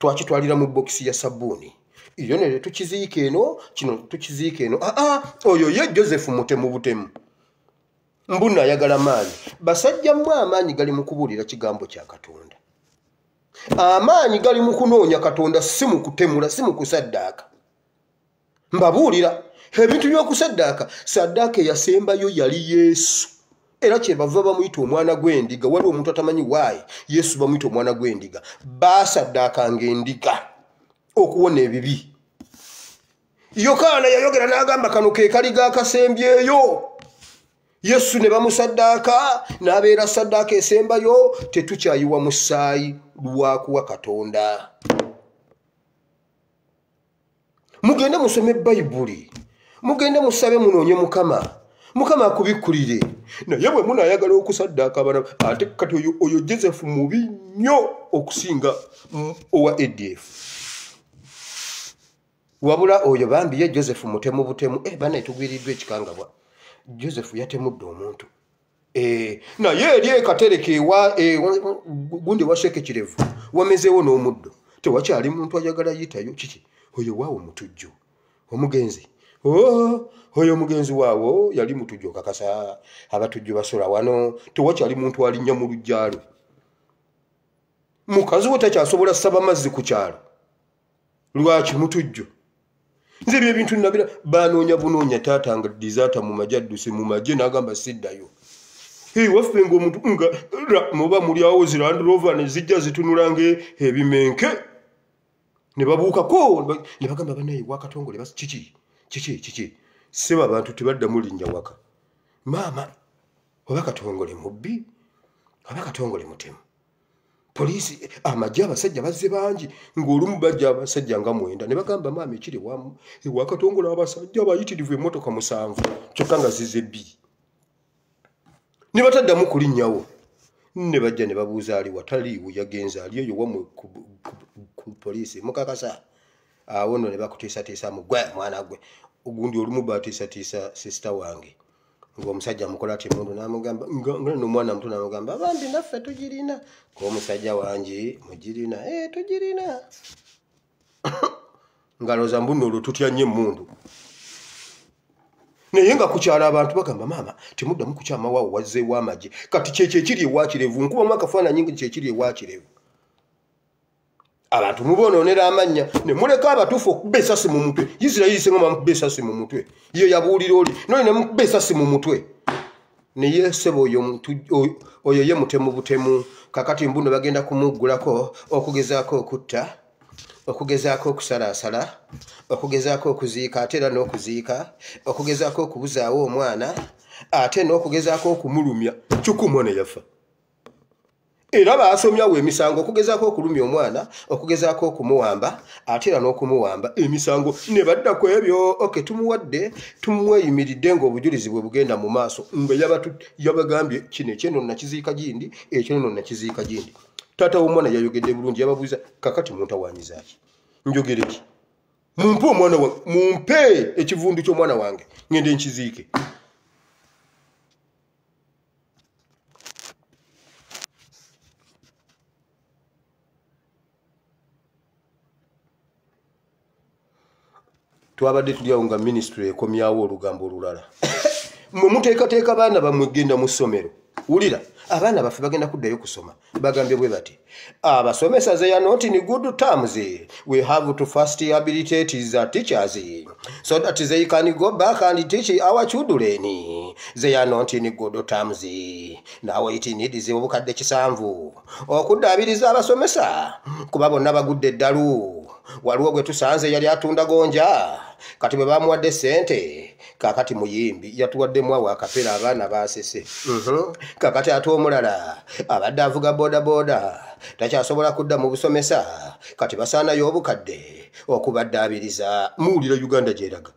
A: twakitwalira mu bokisi ya sabuni iyo ne tukiziika eno kino tukiziika eno oyo ye Joseph mutemu butemu mbuna ayagala maanyi basajja mmwe amaanyi gali mu kubuulira kigambo kya Katonda amaanyi gali mu kunoonya Katonda si mu kutemula si mu kusaddaaka mbabuulira ebintu by'okusaddaaka saddaaka eyasembayo yali Yesu era kyebava bamuyita omwana gw'endiga waliwo omuntu atamanyi waayi Yesu bamuyita omwana gw'endiga basaddaakanga endiga okuwona ebibi Yokaana yayogera n'agamba kano ke kali gaakasembyeyo Yesu ne bamusaddaaka n'abeera saddaaka esembayo tetukyayiwa musaayi lwakuwa Katonda mugende musome Bayibuli mugende musabe munoonye Mukama akubikkulire naye bwe munaayagala okusaddaaka abana ate kati oyo Joseph mubi nnyo okusinga owa ADF wabula oyo bambi ye Joseph mutemu butemu bana tugwiriddwa ekikangabwa Joseph yatemudde omuntu naye eri ekatereke gundi washeke kirevu wamezeewo n'omuddo tewakyali muntu ayagala yitayo kiki oyo waawo mutujju omugenzi oyo omugenzi waawo yali mutujju kakasa abatujju basola wano tewakyali muntu alinnya mu lujjalo mukazi we takyasobola ssaba mazzi ku kyalo lwaki mutujju nze ebintu nabira banoonya bunoonya taatanga disaata mu majadduse mu maje n'agamba siddayo waffe ng'omuntu nga muba mulyawo Land Rover ne zijja zitunulanga ebimenke ne babuukako ne bagamba banaye wakatongole basi kiki seba abantu tebaddamu linnya waka maama oba katongole mubbi oba katongole mutemu Polisi amajja abasajja bazze bangi ng'olumu bajja abasajja nga 9 ne bagamba maama ekiri wamu ewakatongola abasajja abayitirivu emmotoka 7 kyokka nga zizze 2 ne bataddamu kulinnyawo ne bajja ne babuuza ali wataliiwo yagenza ali eyo wamwe ku polisi mukakasa awo nno ne bakutiisatiisa mu gwe mwana gwe ogundi olumu batiisatiisa sisita wange ng'omusajja mukola ati mundu n'amugamba n'omwana muto n'amugamba bambi naffe tugirina ng'omusajja wange mugirina tugirina ngaloza mbuno olwo tutya nnyo emmundu naye nga kukyala abantu bagamba maama temuddamu kukyama waawo wazzeewo amagye kati kyekyo ekiri ewakirevu nkubamu akafaananyi nga kyekiri ewakirevu abantu mubonoonera amannya ne muleka abatuufu okuba esasi mu mutwe Isirayiri sengoma mukuba esasi mu mutwe ye yabuulira oli noli ne mukuba esasi mu mutwe naye ssebo oyo ye mutemu butemu kakati mbuno bagenda kumuggulako okugezaako okutta okugezaako okusalaasala okugezaako okuziika ate era n'okuziika okugezaako okubuzaawo omwana ate n'okugezaako okumulumya kyokka omwana yafa era baasomyawo emisango okugezaako okulumya omwana okugezaako okumuwamba ate era n'okumuwamba emisango ne badda ku ebyo tumuwadde tumweyimiridde ng'obujulizi bwe bugenda mu maaso nga yabagambye kino ekyeno nakiziika gindi ekyeno nakiziika gindi taata w'omwana yayogedde bulungi yababuuza kakati muntawaanyizaaki njogere ki mumpe omwana wange mumpe ekivundu ky'omwana wange ngende nkiziike twabadde tulyawo nga ministry ekomyawo olugambo olulala mwe muteekateeka baana bamwe genda mu ssomero wulira abaana baffe bagenda kuddayo kusoma bagambye bwe bati abasomesa they are not in good terms we have to first rehabilitate the teachers so that they can go back and teach our children they are not in good terms now it needs obukadde 7 okuddaabiriza abasomesa kuba bonna bagudde eddalu waliwo gwe tusanze yali atunda gonja kati bwe bamuwadde ssente kakati muyimbi yatuwaddemu awo akapera abaana baasese kakati ate omulala abadde avuga bodaboda takyasobola kudda mu busomesa kati basaanayo obukadde okubaddaabiriza muwulira Uganda gyeraga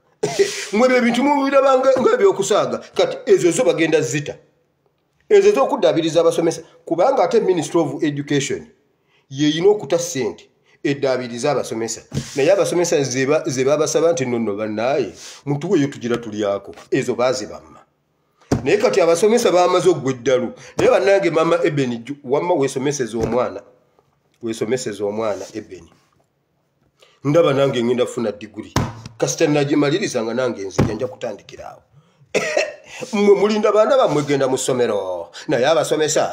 A: mwebyo ebintu mubirabanga ng'ebyokusaaga kati ezo zo bagenda zita ezo z'okuddaabiriza abasomesa kubanga ate Ministry of Education yeyina okuta ssente eddaabiriza abasomesa naye abasomesa ze babasaba nti nonno bannaaye mutuweeyo tugira tulyako ezo baazibamma naye kati abasomesa bamaze ogwa eddalu naye bannange mama Ebeni wamma weesomeseza omwana Ebeni ndaba nange ngenda funa degree kasita nagimaliriza nga nange nzija nja kutandikira awo mmwe mulinda baana bammwe genda mu ssomero naye abasomesa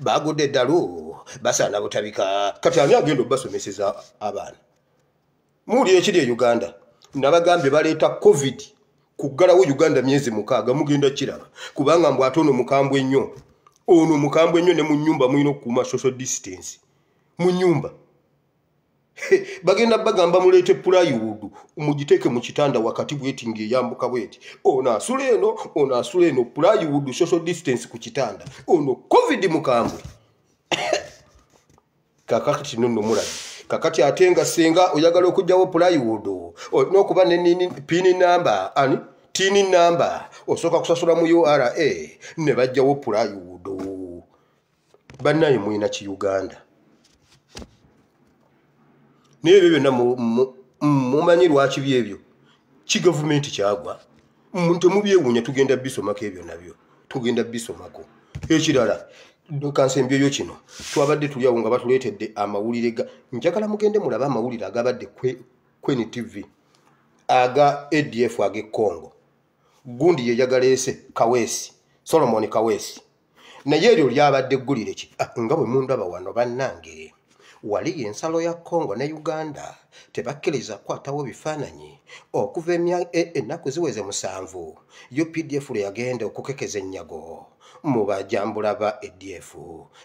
A: bagudde eddalu basaana butabika kati ani agenda obbasomeseza abaana muwulira ekiri e Uganda nabagambye baleeta covid kuggalawo Uganda myezi 6 mugenda kiraba kubanga mbw ate ono mukambwe nnyo ne mu nnyumba mulina okukuuma social distance mu nnyumba bagenda bagamba muleete plywood mugiteeke mu kitanda wakati bweti ng'eyambuka bweti ono asula eno plywood social distance ku kitanda ono covid mukambwe kakati nonno mulabi kakati ate nga senga oyagala okugyawo plywood olina okuba ne pin number tin number osooka kusasula mu URA ne bajjawo plywood bannaye mulina ki Uganda naye ebyo byonna mumanyi lwaki byebyo ki gavumenti kyagwa temubyewuunya tugenda bisomako ebyo nabyo tugenda bisomako ekirala kansembyeyo kino twabadde tuli awo nga batuleetedde amawulire njagala mugende mulabe amawulire agabadde Queen TV aga ADF age Congo gundi ye yagaleese Kaweesi Solomon Kaweesi naye eryo lyabadde eggulire ki nga bwe mundaba wano bannange wali ensalo ya Congo ne Uganda tebakkiriza kukwatawo bifaananyi okuva ennaku ziweze 7 UPDF lwe yagenda okukekeza ennyago mu bajambula ba ADF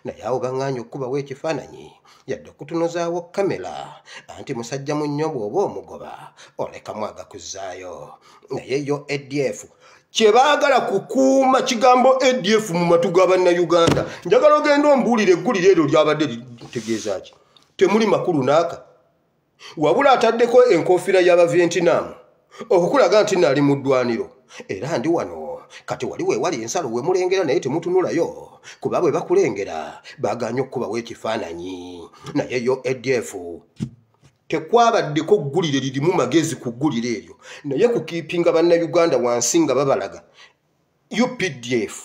A: naye awo baŋŋaanye okubawo ekifaananyi yadde okutunuzaawo kamera anti musajja mu nnyo bw'oba omugoba olekamu agakuzzaayo naye yo ADF kyebaagala kukuuma kigambo ADF mu matu g'Abannayuganda njagala ogenda ombuulire eggulire eryo lyabadde litegeeza ki temuli makulu naaka wabula ataddeko enkofiira y'Abavietnam okukulaga nti naali mu ddwaniro era ndi wano kati wali weewali ensalo we mulengera naye temutunulayo kuba bwe bakulengera baaganye okubawo ekifaananyi naye yo ADF tekwabaddeko ggulire lirimu magezi ku ggulire eryo naye kukiipinga Bannayuganda wansi nga babalaga UPDF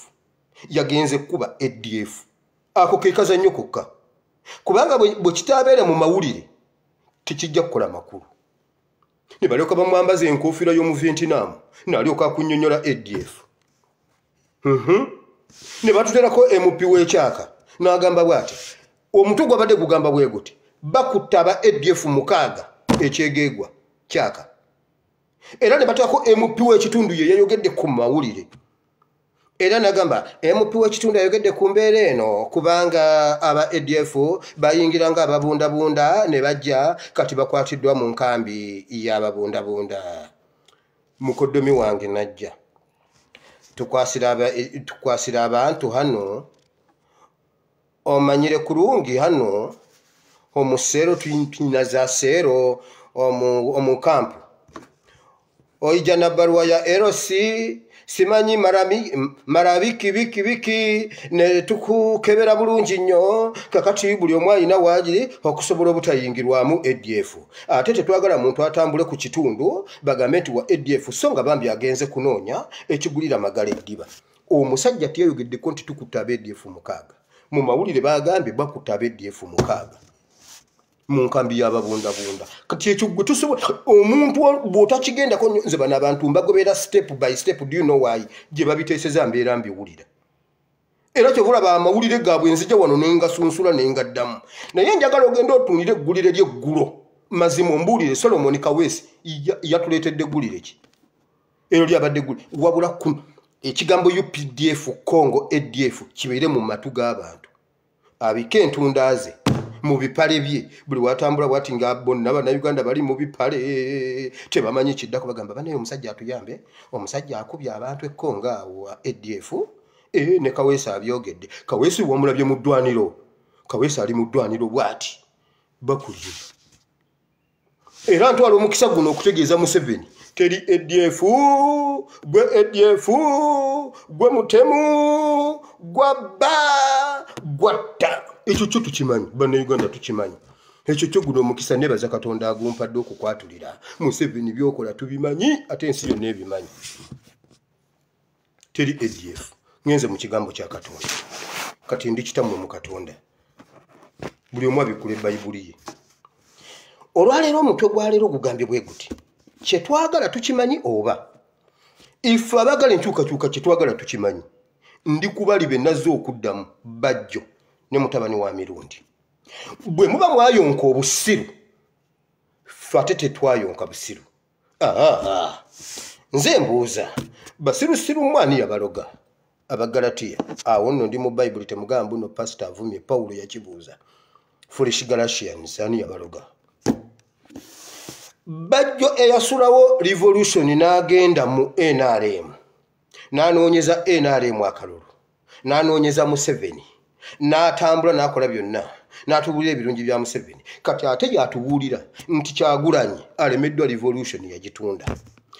A: yagenze kuba ADF ako ke kazannyo kokka kubanga bwe kitaabeera mu mawulire tekijja kukola makulu ne balyoka bamwambaza enkofiira y'omu Vietnam n'alyoka akunnyonnyola ADF ne batuterako MP w'ekyaka n'agamba bw'ati omutwe gwabadde gugamba bwe guti bakutta aba ADF 6 ekyegeegwa kyaka era ne bateekako MP w'ekitundu ye yayogedde ku mawulire era nagamba MP w'ekitundu ayogedde ku mbeera eno kubanga aba ADF bayingira nga ababundabunda ne bajja kati bakwatiddwa mu nkambi y'ababundabunda mukoddomi wange najja tukwasira abantu hano omanyire kurungi hano omusero twina za sero omukampu oija na baruwa ya LC simanyi marabiki biki ne tukukebera bulungi nnyo kakati buli omu alina waagiri okusobola obutayingirwamu ADF ate tetwagala muntu atambule ku kitundu bagambe nti wa ADF so nga bambi agenze kunoonya ekigulira magala eddiba omusajja teyayogeddeko nti tukutta aba ADF 6 mu mawulire bagambye bakutta aba ADF 6 mu nkambi y'ababundabunda kati ekyo gwe tusobola omuntu bw'otakigendako nnyo nze bano abantu mbagobera step by step do you know why gye babiteeseza mbeera mbiwulira era kyovulaba amawulire gaabwe nzija wano nengasunsula nengaddamu naye njagala ogenda otunire eggulire ly'eggulo mazima ombuulire Solomon Kaweesi yatuleetedde eggulire ki eryo lyabadde eggulire wabula ekigambo UPDF Congo ADF kibeere mu matu g'abantu abike entunda ze mu bipale bye buli watambula bwati nga bonna Bannayuganda bali mu bipale tebamanyi kiddako bagamba banaye omusajja atuyambe omusajja akubye abantu ekkonga awo ADF ne Kaweesi abyogedde Kaweesi wamulabye mu ddwaniro Kaweesi ali mu ddwaniro bwati bakulira era ntwala omukisa guno okutegeeza Museveni teri ADF gwe mutemu gwabba gwatta ekyo kyo tukimanyi Bannayuganda tukimanyi ekyo kyo guno omukisa nebaza Katonda agumpadde okukwatulira Museveni byokola tubimanyi ate ensi yonna ebimanyi teri ADF ngenze mu kigambo kya Katonda kati ndi kitammwe mu Katonda buli omu abikula Bayibuli ye olwaleero omutwe gwa leero gugambye bwe guti kyetwagala tukimanyi oba ife abagala enkyukakyuka kyetwagala tukimanyi ndi kubali be nazze okuddamu bajjo ne mutabani wa mirundi bwe muba mwayonka obusiru ffe ate tetwayonka busiru nze mbuuza basirusiru mwani yabaloga abagalatiya awo nno ndi mu bayibuli temugamba no pastor avumye Pawulo yakibuuza foolish Galatians ani yabaloga bajjo eyasulawo revolution n'agenda mu NRM n'anoonyeza NRM akalulu n'anoonyeza Museveni n'atambula n'akola byonna n'atubuulira ebirungi bya Museveni kati ate yatubuulira nti Kyagulanyi alemeddwa revolution yagitunda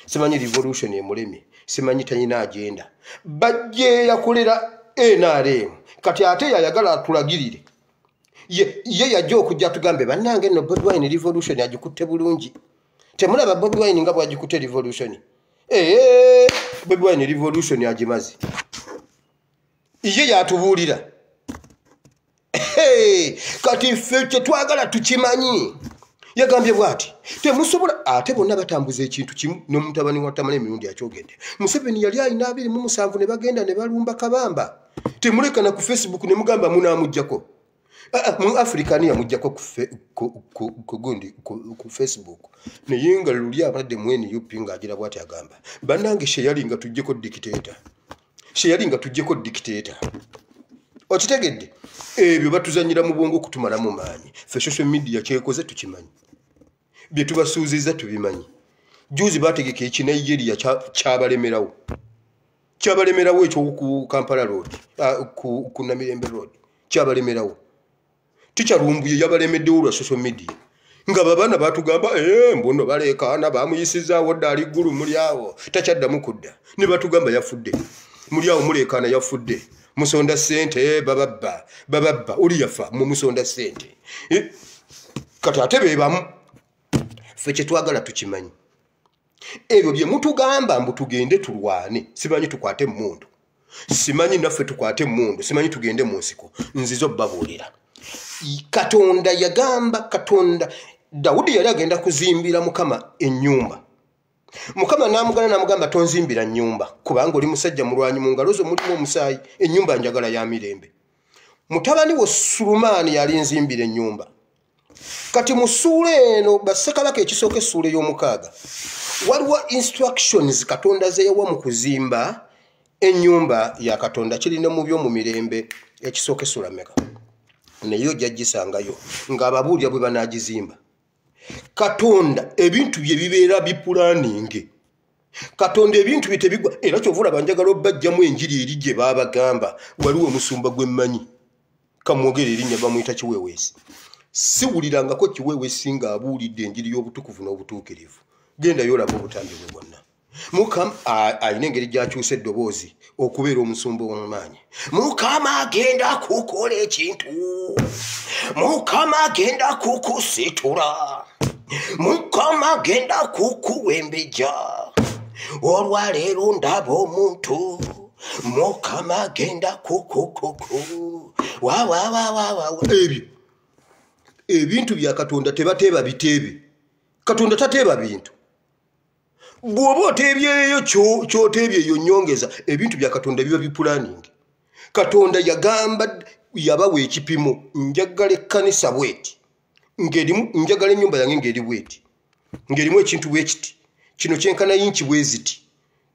A: simanyi revolution emulemi simanyi tanyina agenda bajje yakolera NRM kati ate yayagala atulagirire ye yajja okujja tugambe bannange no Bobi Wine revolution yagikutte bulungi temulaba Bobi Wine nga bwagikutte revolution Bobi Wine revolution yagimazi ye yatubuulira kati ffe kyetwagala tukimanyi yagambye bwati temusobola ate bonna batambuza ekintu kimu n'omutabani wa Tamale emirundi yakyogedde Museveni yali alina 27 ne bagenda ne balumba Kabamba temuleka na ku Facebook ne mugamba munamujjako mu Africa ni yamujjako ku Facebook naye nga luli abadde mwene yupi nga agira bwati agamba bannange sheyali nga tujjeko dictator okitegedde ebyo batuzanyira mu bwongo kutumala mu maanyi ffe social media kyekoze tukimanyi bye tubasuuziza tubimanyi juzi bategeka eki Nigeria kyabalemerawo ekyo ku Kampala road ku Namirembe road kyabalemerawo tikyalumbuye yabalemeddewo lwa social media nga babana batugamba mbono balekaana bamuyisizaawo ddaali ggulu muli awo takyaddamu kudda ne batugamba yafudde muli awo mulekaana yafudde musonda sente bababba oli yafa mu musonda sente kati ate bebamu ffe kyetwagala tukimanyi ebyo bye mutugamba mbu tugende tulwane simanyi tukwate emmundu simanyi naffe tukwate emmundu simanyi tugende mu nsiko nzizo babuulira Katonda yagamba Dawudi yali agenda kuzimbira Mukama ennyumba Mukama namugamba tonzimbira nnyumba kubanga oli musajja mulwanyi mu ngalo zo mulimu omusaayi ennyumba njagala ya mirembe mutabani wo Sulumani yali nzimbira ennyumba kati mu ssuula eno bassekabaka ekisooka essuula ey'omukaaga waliwo instructions Katonda ze yawa mu kuzimba ennyumba ya Katonda kirina mu byo mu mirembe ekisooka essuula meka naye ojja gisangayo ng'ababuulira bwe banaagizimba Katonda ebintu bye bibeera bipulaninge Katonda ebintu bye tebigwa era kyovula banjagala obbajjamu enjiri eri gye baabagamba waliwo omusumba gwemmanyi kamwogera erinnya bamuyita Kiweweesi siwulirangako Kiweweesi ng'abuulidde enjiri y'obutukuvu n'obutuukirivu genda yolaba obutambi bwe bwonna Mukama ayina engeri gy'akyusa eddoboozi okubeera omusumba w'omumaanyi Mukama agenda kukola ekintu Mukama agenda kukusitula Mukama agenda kukuwembejja olwaleero ndaba omuntu Mukama agenda kukukuku ebyo ebintu bya Katonda tebateeba biteebe Katonda tateeba bintu bw'oba oteebyeyo ky'oteebyeyo nnyongeza ebintu bya Katonda biba bipulaningi Katonda yagamba yabawa ekipimo njagala ekkanisa bweti njagala ennyumba yange ng'eri bweti ng'erimu ekintu bwekiti kino kyenkana yinki bweziti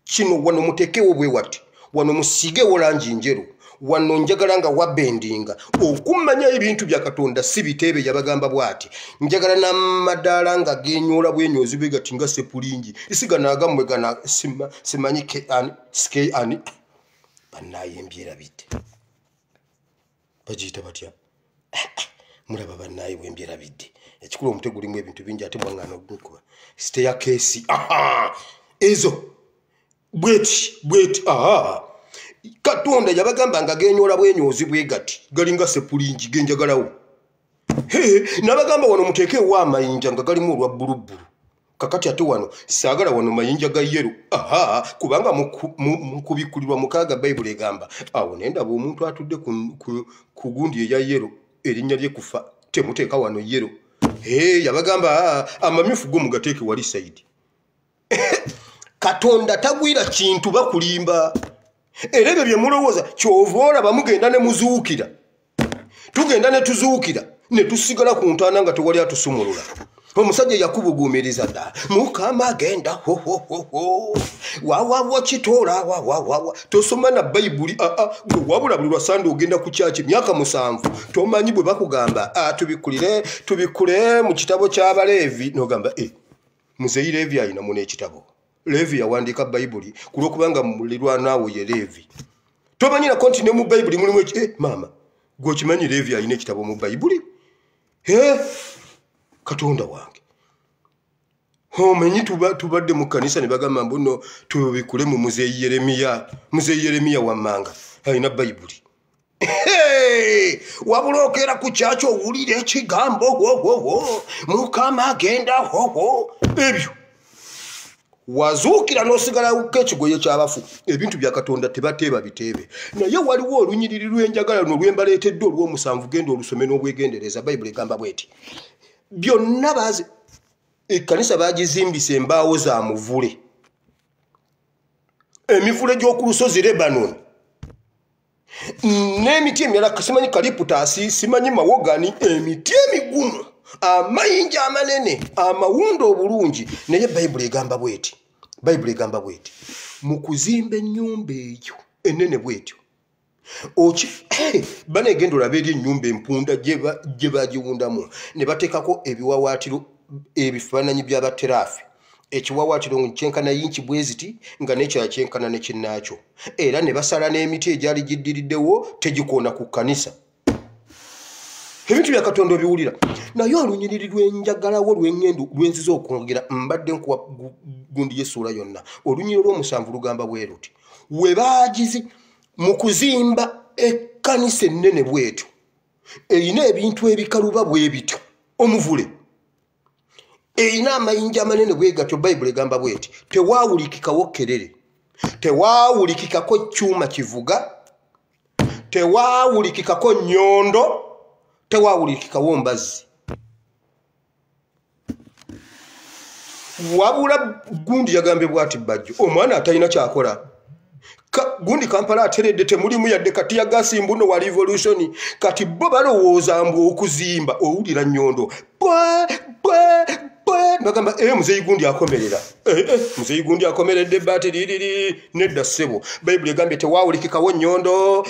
A: kino wano mutekewo bwe wati wano musigewo langi njeru wano njagala nga wabendinga okumanya ebintu bya Katonda si biteebe yabagamba bwati njagala n'amadaala nga genyoola bwenyozi bwe gati nga sepulingi isiga naagamwe gana simanyi ske ani bannayembyera bite bagiyita batya mulaba bannaye bwembyera bidde ekikulu omutwe gulimu ebintu bingi ate mwaŋŋaana okugukuba staircase ezo bweti Katonda yabagamba nga genyoola bwenyozi bwe gati galinga sepulingi genjagalawo nabagamba wano muteekewo amayinja nga galimu olwa bbulubbulu kakati ate wano saagala wano mayinja ga yero kubanga mukubikkulirwa mukaaga Bayibuli egamba awo nendaba omuntu atudde ku gundi eya yero erinnya lye kufa temuteeka wano yero yabagamba amamyufu go mugateeke wali side. Katonda tagwira kintu bakulimba. Era ebyo bye mulowooza kyova olaba mugenda ne muzuukira. Tugenda ne tuzuukira ne tusigala ku ntaana nga tewali atusumulula. Omusajja yakubuguumiriza dda. Mukama agenda ho. Wawa kitoola wawa. Tosoma na Bayibuli gwe wabula buli lwasande ogenda ku kyaki myaka 7. Tomanyi bwe bakugamba tubikule mu kitabo ky'Abaleevi n'ogamba Muzeyi Leevi ayina mu n'ekitabo. Leevi yawandiika Bayibuli kulwokubanga mulirwa naawe ye Leevi. Tomanyi na konti ne mu Bayibuli mulimu maama gwe okimanyi Leevi ayina ekitabo mu Bayibuli? Katonda wange. Omanyi tubadde mu kanisa ne bagamba mbuno tubikule mu Muzeyi Yeremiya. Muzeyi Yeremiya wammanga ayina Bayibuli. Wabula okeera ku kyaki owulira ekigambo Mukama agenda ebyo. Wazuukira n'osigala k'ekigoye ky'abafu. Ebintu bya Katonda tebateeba biteebe. Naye waliwo olunyiriri lw'enjagala luno lwembaleetedde olw'omusanvu genda olusome n'obwegendereza. Bayibuli egamba bw'eti. Byonna bazi ekkanisa bagizimbisa embaawo za muvule. Emivule gy'oku lusozi Lebanon. N'emiti emirala simanyi kaliputaasi, simanyi mawogani, emiti emigumu, amayinja amanene, amawundo obulungi. Naye Bayibuli egamba bw'eti. Bayibuli egamba bw'eti. Mu kuzimba ennyumba eyo ennene bw'etyo. Bane genda olabe eri ennyumba empunda gye bagiwundamu ne bateekako ebiwawaatiro ebifaananyi by'abateraafi. Ekiwawaatiro kyenkana yinki bwe ziti nga n'ekirala kyenkana ne kinnaakyo. Era ne basala n'emiti egyali giddiriddewo tegikoona ku kkanisa. Ebintu bya Katonda obiwulira. Naye olunyiriri lw'enjagalawo lw'engendo lwenziza okwongera mbadde nkuwa gundi y'essuula yonna. Olunyiriri olw'omusanvu lugamba bwe luti. We baagizi mu kuzimba ekkanisa ennene bw'etyo. Erina ebintu ebikaluba bwe bityo. Omuvule. Erina amayinja amanene bwe gatyo. Bayibuli egamba bw'eti. Tewaawulikikawo kerere. Tewaawulikikako kyuma kivuga. Tewaawulikikako nnyondo. Tewaawulikikawo mbazzi. Wabula gundi yagambye bw'ati bajjo. Omwana atalina kyakola. Gundi Kampala ateredde temulimu yadde kati ya gasi mbuno wa revolution. Kati bo balowooza mbu okuzimba owulira nnyondo. Bagamba Muzeyi gundi akomerera. Muzeyi gundi akomeredde baati liriri nedda ssebo. Bayibuli egambye tewaawulikikawo nnyondo,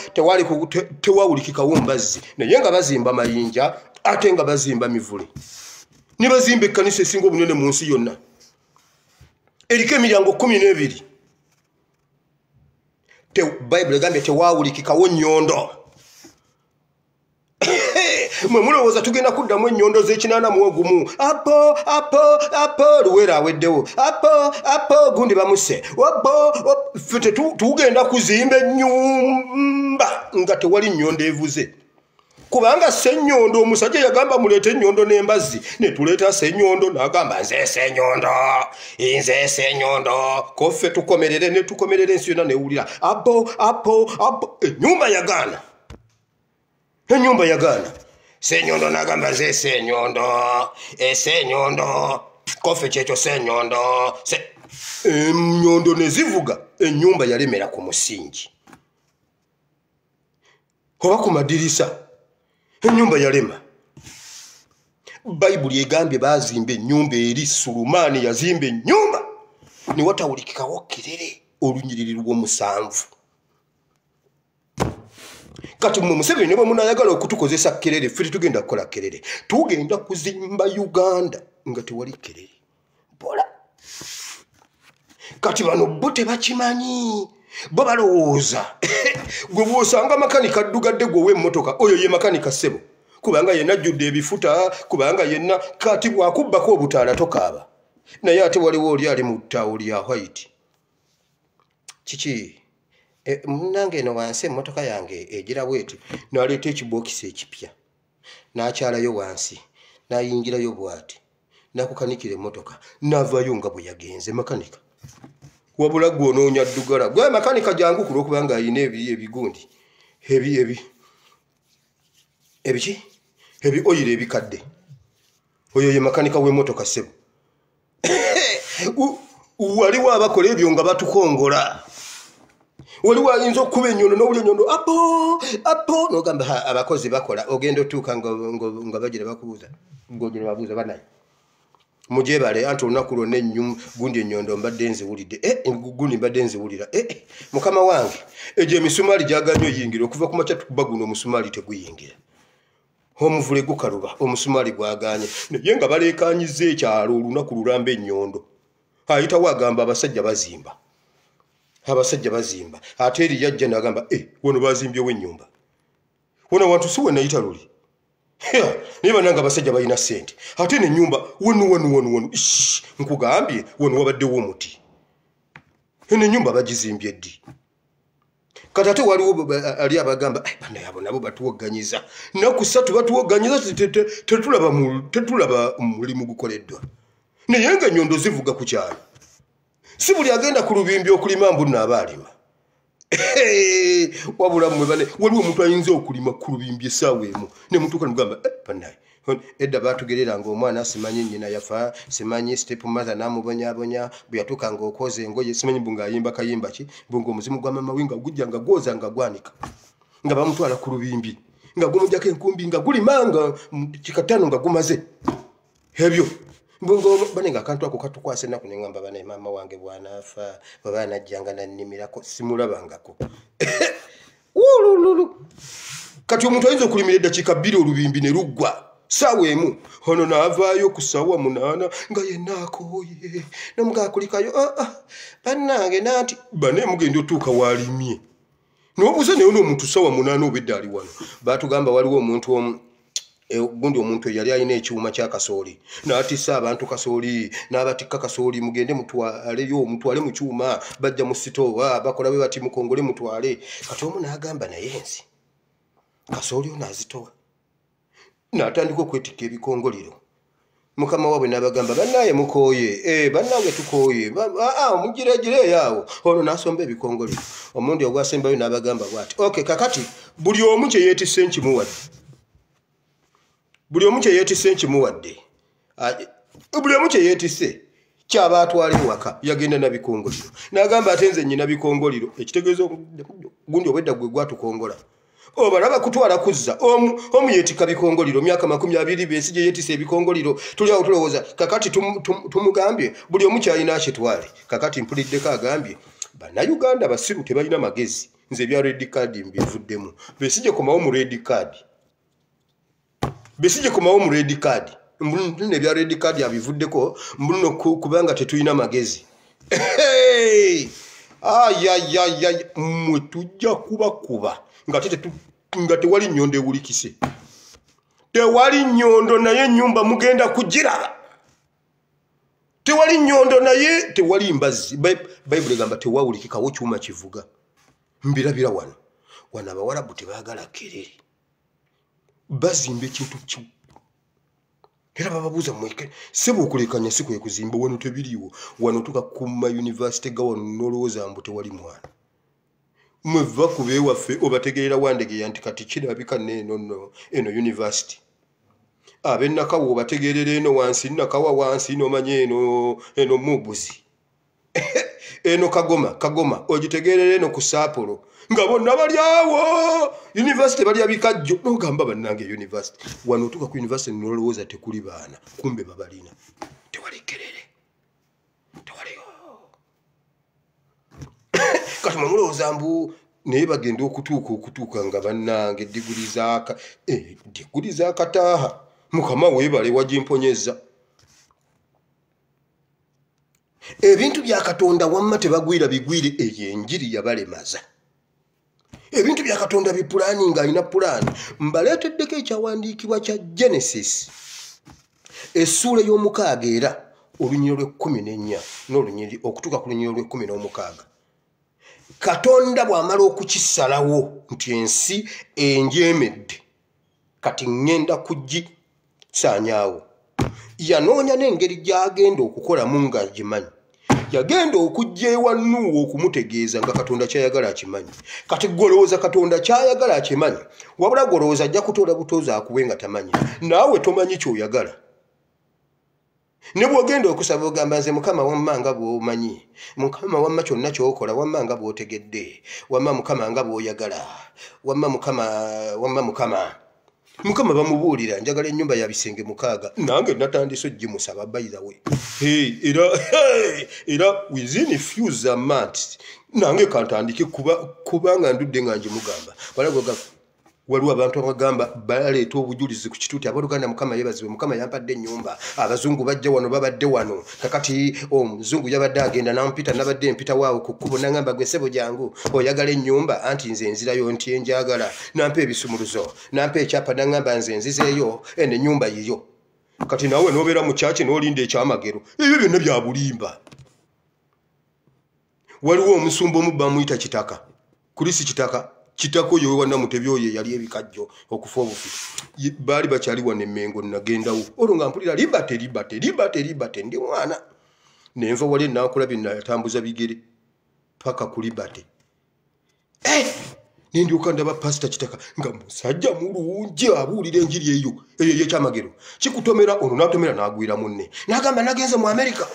A: tewaawulikikawo mbazzi. Naye nga bazimba mayinja ate nga bazimba mivule. Ne bazimba ekkanisa esinga obunene mu nsi yonna. Eriko emiryango 12. Bayibuli egambye tewaawulikikawo nnyondo. Mwe mulowooza tugenda kuddamu ennyondo z'ekinaanamugumu. Apo luwera aweddewo. Apo gundi bamuse. Ffe tugenda kuzimba ennyumba nga tewali nnyondo evuze. Kubanga Ssenyondo omusajja yagamba muleete ennyondo n'embazzi. Ne tuleeta Ssenyondo n'agamba nze Ssenyondo. Ko ffe tukomerere ne tukomerere ensi yonna newulira. Apo ennyumba yagaana. Ennyumba yagaana. Ssenyondo n'agamba nze Ssenyondo. Ko ffe kyekyo Ssenyondo. Ennyondo ne zivuga. Ennyumba yalemera ku musingi. Oba ku madirisa. Ennyumba yalema. Bayibuli egambye baazimba ennyumba eri Sulumaani yazimba ennyumba ne watawulikikawo kerere olunyiriri lw'omusanvu. Kati mu Museveni ne bwe munaayagala okutukozesa kerere ffe tugenda kukola kerere. Tugenda kuzimba Uganda nga tewali kerere. Bola. Kati bano bo tebakimanyi. Bo balowooza. Gwe bw'osanga makanika addugadde gwe ow'emmotoka oyo ye makanika ssebo. Kubanga yenna ajjudde ebifuta, kubanga yenna kati bwakubbako obutaala tokaaba. Naye ate waliwo oli ali mu ttaawo lya white. Kiki? Munnange eno wansi emmotoka yange egira bweti. N'aleeta ekibookisi ekipya. N'akyalayo wansi. N'ayingirayo bw'ati. N'akukanikira emmotoka. N'avaayo nga bwe yagenze makanika. Wabula gw'onoonya ddugala. Gwe makanika jangu kulwokubanga ayina ebigundi. Ebiki? Oyiro ebikadde. oyo ye makanika w'emmotoka ssebo waliwo abakola ebyo nga batukongola waliwo ayinza okuba enyondo n'owulya enyondo apo n'ogamba abakozi bakola ogenda otuuka nga bagira bakubuuza ng'ogira babuuza banaye mujebale anti olunaku lwonna gundi enyondo mbadde nziwulidde gundi mbadde nziwulira mukama wange egyo emisumaali gyaganya oyingira okuva ku makya tukuba guno omusumaali teguyingira omuvule gukaluba omusumaali gwaganye naye nga baleekanyiza ekyalo olunaku lulamba enyondo ayitawo agamba abasajja bazimba ate eri yajja n'agamba wano bazimbyewo ennyumba wano wantu si wenayita luli naye bananga abasajja balina ssente ate n'ennyumba wano nkugambye wano wabaddewo omuti eno ennyumba bagizimbye ddi kati ate waliwo ali abagamba banayabo nabo batuwoganyiza naku ssatu batuwoganyiza tetulaba mulimu gukoleddwa naye nga enyondo zivuga ku kyalo si buli agenda ku lubimbi okulima mbunna aba alima wabula mmwe bane waliwo omuntu ayinza okulima ku lubimbi essaawa emu ne mutuuka nemugamba banaye edda batugereranga omwana simanyi nnyina yafa simanyi step mother namubonyabonya bwe yatuuka ng'okwoza engoye simanyi mbu ng'ayimba kayimba ki mbu ng'omuzimu gwa mama we nga gujja nga gwoza nga gwanika nga bamutwala ku lubimbi nga gumugyako enkumbi nga gulimanga kikatano nga gumaze ebyo mbungo banenga akantu ako katukwase ennaku ne ngamba banaye maama wange bw'anaafa baba anajjanga nannimirako simulabangako kati omuntu ayinza okulimira eddakiika 2 olubimbi ne luggwa ssaawa emu ono n'avaayo ku ssaawa 8 nga yenna akooye nomugaakulikayo bannange nanti bane mugenda otuuka waalimye n'obuuza naye n'omuntu ssaawa 8 obedda ali wano baatugamba waliwo omuntu omu gundi omuntu yali alina ekiwuma kya kasooli n'atissa abantu kasooli n'abatikka kasooli mugende mutwale mu kyuma bajja mu sitoowa bakola bwe bati mukongole mutwale kati omu n'agamba naye ensi kasooli ono azitowa n'atandika okwetikka ebikongoliro mukama waabwe n'abagamba bannaye mukooye bannange tukooye mugiragire awo ono n'asomba ebikongoliro omundi ogwasembayo n'abagamba bw'ati kakati buli omu kye yeetisse nkimuwadde buli omu kye yeetisse kyaba atwala ewaka yagenda na bikongoliro n'agamba ate nze nnyina bikongoliro ekitegeeza gundi obwedda gwe gwatukongola obalaba kutwala kuzza omu yeetikka bikongoliro myaka 20 bensi gye yeetisse ebikongoliro tuli awo tulowooza kakati tumugambye buli omu kyalina akitwale kakati mpuliddeko agambye bannayuganda basiru tebalina magezi nze ebya red card mbivuddemu besije komawo mu red card mbuno ebya red card abivuddeko mbuno kubanga tetulina magezi mwe tujja kubakuba nga tewali nnyondo ewulikise tewali nnyondo naye ennyumba mugenda kugiraba tewali nnyondo naye tewali mbazzi bayibuli egamba tewawulikikawo kyuma kivuga mbirabira wano abawarabu tebaagala kerere bazimba ekintu kimu era bababuuza mweke sebo okulekanya si kwe kuzimba wano tebiriiwo wano tuka ku mayunivasite ga wano nolowooza mbu tewali mwana mweva ku beewaffe obategeerera wandegeya nti kati kirabika neeno yunivasite ab'ennakawa obategeerera eno wansi nakawa wansi nomanye eno mubuzi eno kagoma ogitegeerera eno ku saapolo nga bonna bali awo yunivasite bali abikajjo n'ogamba bannange yunivasite wano otuuka ku yunivasite nolowooza tekuli baana kumbe babalina tewali kerere tewaliyo kati mwemulowooza mbu naye bagenda okutuuka nga bannange diguli zakataaha mukama weebale wagimponyeza ebintu bya katonda wamma tebagwira bigwire eyo enjiri yabalemaza ebintu bya katonda bipulaani ng'alina pulaani mbaleeteddeko ekyawandiikibwa kya Genesis essuula y'omukaaga era olunyiriro lw'14 n'olunyiriri okutuuka ku lunyiriro lw'16 katonda bw'amala okukisalawo nti ensi enjeemedde kati ŋŋenda kugisaanyaawo yanoonya n'engeri gy'agenda okukolamu ng'agimanyi yagenda okujja ewa Nuuwa okumutegeeza nga katonda kyayagala akimanyi kati golowooza katonda kyayagala akimanyi wabula golowooza ajja kutoola butoozi akuwe nga tamanyi naawe tomanyi kyoyagala ne bwogenda okusaba ogamba nze mukama wamma nga bw'omanyi mukama wamma kyonna ky'okola wamma nga bw'otegedde wamma mukama nga bw'oyagala wamma mukama bamubuulira njagala ennyumba ya bisenge 6 nange natandise ogimusaba bayira we era within few months nange kantandike kubanga ndudde nga njimugamba waliwo abantu abagamba baleeta obujulizi ku kituuti abaluganda mukama yebaziwe mukama yampadde ennyumba abazungu bajja wano babadde wano kakati omuzungu yabadde agenda nampita nabadde mpita waawo ku kkubo nangamba gwe ssebo jangu oyagala ennyumba anti nze nzirayo nti enjagala nampa ebisumuluzo nampa ekyapa nangamba nze nzizeeyo eno ennyumba yiyo kati nawe nobeera mu kyaki n'olinda ekyamagero ebyo byonna bya bulimba. Waliwo omusumba omu bamuyita kitaka kulisi kitako oyo wannamutebyoyo yali ebikajjo okufa obufi baali bakyali wano Emmengo nagendawo olwo nga mpulira libate ndi mwana nenva wali nakulabye natambuza bigere paka ku libate nindyoka ndaba pasita kitaka nga musajja mulungi abuulira enjiri eyo ekyamagero kikutomera ono natomera nagwira munne nagamba nagenze mu Amerika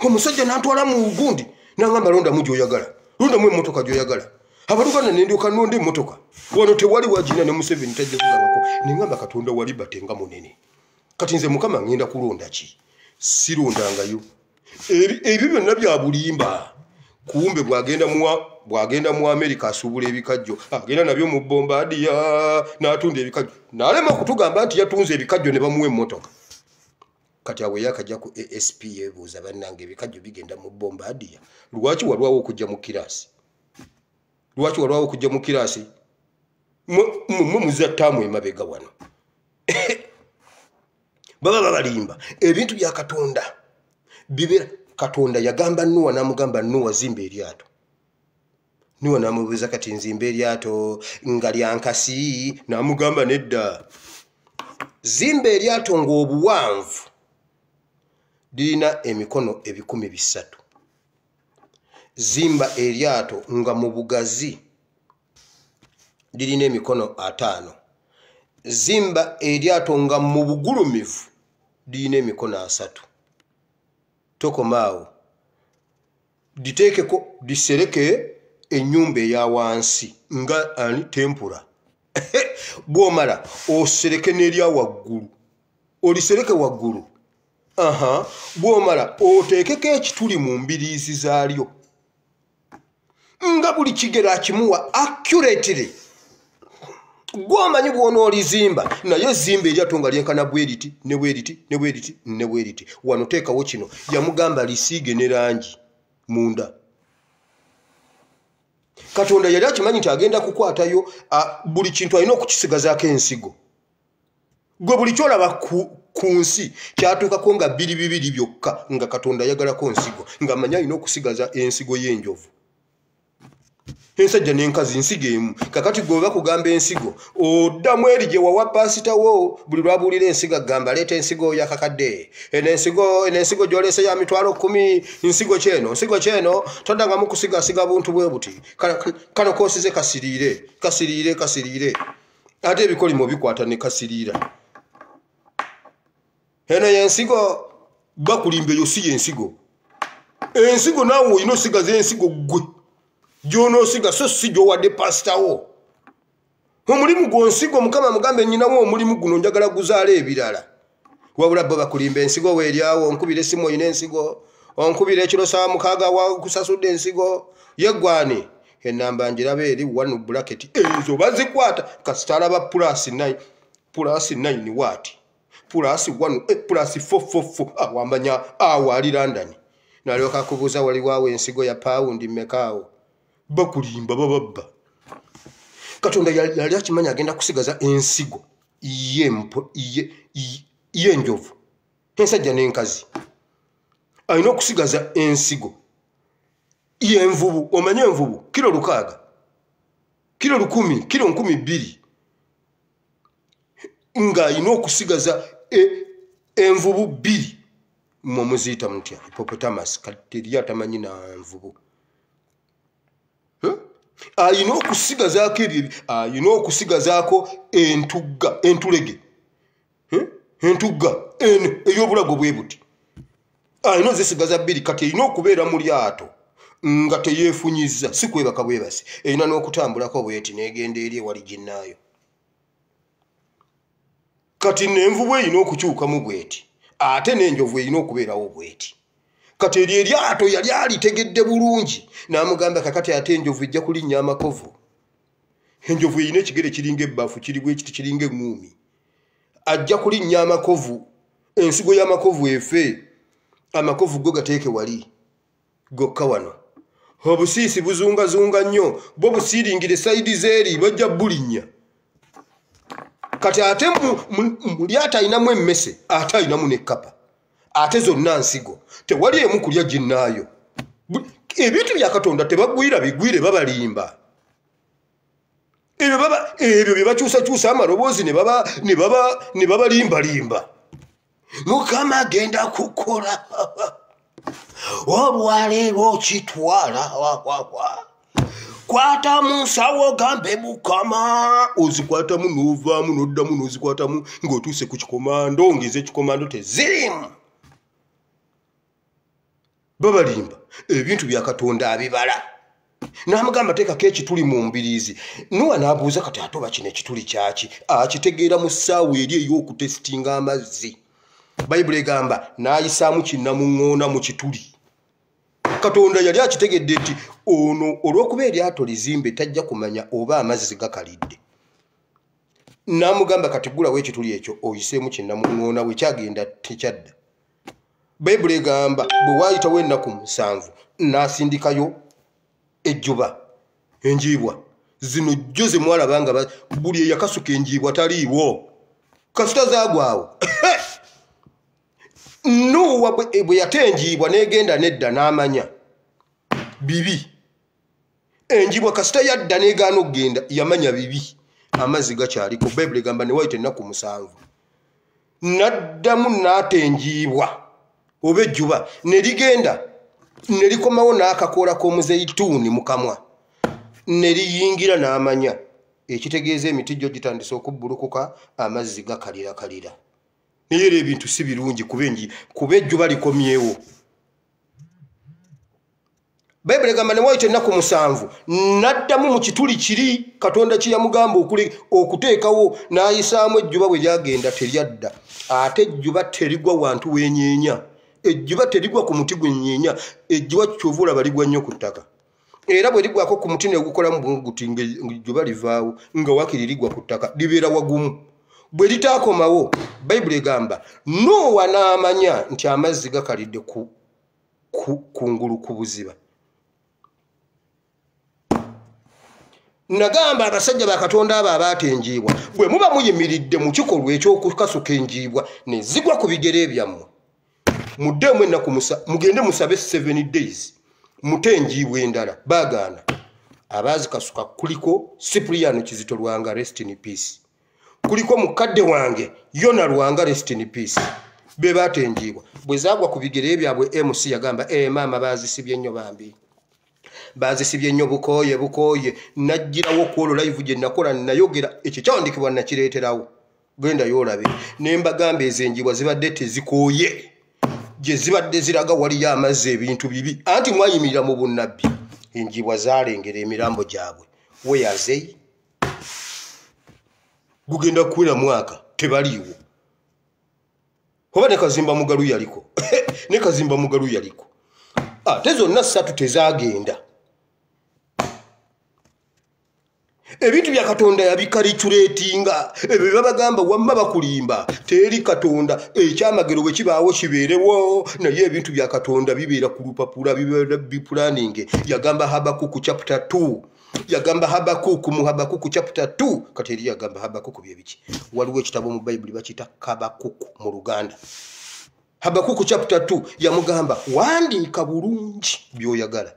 A: omusajja nantwala mu gundi nangamba londa mu gyoyagala londa mu emmotoka gyoyagala abaluganda nendyoka nonde emmotoka wano tewali wagina ne Museveni tajja kugabako nengamba Katonda wali batenga munene kati nze mukama ngenda kulonda ki sirundangayo ebyo byonna bya bulimba kumbe bwagenda mu Amerika asubula ebikajjo agenda nabyo mu Bombardier n'atunda ebikajjo n'alema kutugamba nti yatunze ebikajjo ne bamuwa emmotoka kati awe yakajja ku ASP yebuuza bannange ebikajjo bigenda mu Bombardier lwaki walwawo okujja mu kirasi muzattamu emabega wano baba babalimba ebintu bya Katonda bibera Katonda yagamba Nuwa namugamba Nuwa zimba eryato Nuwa namubuuza kati nzimba eryato nga lyankasi namugamba nedda zimba eryato ng'obuwanvu lirina emikono 300 zimba eryato nga mu bugazi lirina emikono 5 zimba eryato nga mu bugulumivu lirina emikono 3 tokomaawo diteekeko disereke ennyumba eya wansi nga ani tempura bwomala osereke n'erya waggulu olisereke waggulu bwomala oteekeko ekituli mu mbiriizi zaalyo nga buli kigero akimuwa accurately gwomanyi bwonoolizimba naye zimba eryato nga lyenkana bweriti ne bweriti wano teekawo kino yamugamba lisiige ne langi munda Katonda yali akimanyi nti agenda kukwatayo buli kintu alina okukisigazaako ensigo gwe buli kyolaba ku nsi kyatuukako nga 2 byokka nga Katonda yagalako nsigo nga manyi alina okusigaza ensigo y'enjovu ensajja n'enkazi nsigo emu kakati gwe bakugamba ensigo oddamu eri gye wawa pasita wo buli lwabuulira ensigo agamba leeta ensigo yakakadde ensigo gy'oleese ya mitwalo 10 nsigo kyeno toddangamu kusigasiga buntu bwe buti kano koosize kasiriire ate ebikolimo bikwata ne kasiriira eno yensigo bakulimba eyo si yensigo ensigo naawe olina osigaza ensigo gwe gy'onoosiga so si gy'owadde pasita wo omulimu gw'onsigo mukama mugambe nnyinawo omulimu guno njagala guzaala ebirala wabula bo bakulimba ensigo weeryawo onkubira essimu oyina ensigo onkubira ekiro 6 wakusasudde ensigo yeggwani ennamba njiraba eri 1 bracket ezo bazikwata kasita alaba plus 9 waati plus 1 plus 4 wambanya ali London nalyoka akubuuza waliwaawo ensigo ya paundi mmekaawo bakulimba bababba Katonda yali akimanyi agenda kusigaza ensigo y'enjovu ensajja n'enkazi alina okusigaza ensigo y'envubu omanye envubu kilo 6 kilo 10 kilo 12 nga alina okusigaza envubu 2 mumuziita mutya hippopotamus kati atamanyi na nvubu ayina okusigazaako ebyo ayina okusigazaako entulege entugga eno ey'obulago bwe buti ayina zisigaza bbiri kati erina okubeera mu lyato nga teyeefunyizza si kwebaka bwebasi erina n'okutambulako bweti n'egenda eri ewali ginnaayo kati n'envubu erina okukyukamu bweti ate n'enjovu erina okubeerawo bweti kati eryo eryato yali alitegedde bulungi n'amugamba kakati ate enjovu ejja kulinnya amakovu enjovu erina ekigere kiringa ebbaafu kiri bwekiti kiringa eŋŋuumi ajja kulinnya amakovu ensigo y'amakovu efe amakovu go gateeke wali gokka wano obusiisi buzungazunga nnyo bo busiiringire sayidi zeeri bajja bulinnya kati ate mu lyato ayinamu emmese ate ayinamu n'ekkapa ate zonna nsigo tewali emu kulya ginnaayo ebintu bya Katonda tebagwira bigwire babalimba ebyo bye bakyusakyusa amaloboozi ne babalimbalimba Mukama agenda kukola olwaleero kitwala kwata mu nsawo gambe Mukama ozikwatamu n'ovaamu n'oddamu n'ozikwatamu ng'otuuse ku kikomando ng'eze ekikomando tezirimu babalimba ebintu bya Katonda abibala n'amugamba teekako ekituli mu mbiriizi Nuwa n'abuuza kati ate oba kino ekituli kyaki akitegeera mu ssaawa eri ey'okutesitinga amazzi Bayibuli egamba n'ayisaamu kinnamuŋŋoona mu kituli Katonda yali akitegedde nti ono olw'okuba eryato lizimbe tajja kumanya oba amazzi gakalidde n'amugamba kati ggulawo ekituli ekyo oyiseemu kinnamuŋŋoona we kyagenda tekyadda Bayibuli egamba bwe waayitawo ennaku 7 n'asindikayo ejjuba enjiibwa zino jjo ze mwalaba nga buli eyakasuka enjiibwa taliiwo kasita zaagwawo Nuwa bwe yatenjiibwa n'egenda nedda n'amanya bibi enjiibwa kasita yadda n'egaana okugenda yamanya bibi amazzi gakyaliko Bayibuli egamba ne wayita ennaku 7 n'addamu n'atenjiibwa oba ejjuba ne ligenda ne likomawo n'akakoola k'omuzeyituuni mu kamwa ne liyingira n'amanya ekitegeeza emiti gyo gitandise okubbulukuka amazzi gakalirakalira naye era ebintu si birungi kuba ejjuba likomyewo Bayibuli egamba ne wayita ennaku 7 n'addamu mu kituli kiri Katonda kye yamugamba okuteekawo n'ayisaamu ejjuba bwe lyagenda teryadda ate ejjuba terigwa wantu weenyeenya ejjuba terigwa ku muti gwenyeenya ejjuba kyova olaba ligwa nnyo ku ttaka era bwe ligwako ku muti ne gukolamu guti ng'ejjuba livaawo nga wakiri ligwa ku ttaka libeera wagumu bwe litaakomawo Bayibuli egamba Nuwa n'amanya nti amazzi gakalidde kungulu ku buziba nagamba abasajja ba Katonda abo abaatenjiibwa bwe muba muyimiridde mu kikolwa eky'okukasuka enjiibwa ne zigwa ku bigere byammwe muddemu ennaku mugende musabe 7 days mutenjiibwa endala baagaana abaazikasuka kuliko Cypriano Kizito Lwanga rest in peace kuliko mukadde wange Yona Lwanga rest in peace be baatenjiibwa bwe zaagwa ku bigere byabwe MC yagamba maama baazisibye nnyo bambi baazisibye nnyo bukooye najjirawo kwolo live gye nakola nayogera ekyo kyawandikibwa nakireeterawo genda yoolabe ne mbagamba ezenjibwa zibadde tezikooye gye zibadde ziraga waliyo amazzi ebintu bibi anti mwayimirira mu bunnabbi enjibwa zaalengera emirambo gyabwe weyazeyi gugenda kuwera mwaka tebaliiwo oba ne Kazimba Mugalu yaliko ne Kazimba Mugalu yaliko ate zonna 3 tezaagenda ebintu bya Katonda yabikalitulatinga ebyo babagamba wamma bakulimba teri Katonda ekyamagero bwe kibaawo kibeerewo naye ebintu bya Katonda bibeera ku lupapula bibeera bipulaninge yagamba Habakuku chapter 2 yagamba Habakuku mu Habakuku chapter 2 kati eri yagamba Habakuku byebiki waliwo ekitabo mu Bayibuli bakita Habakuku mu Luganda Habakuku chapter 2 yamugamba wandiika bulungi byoyagala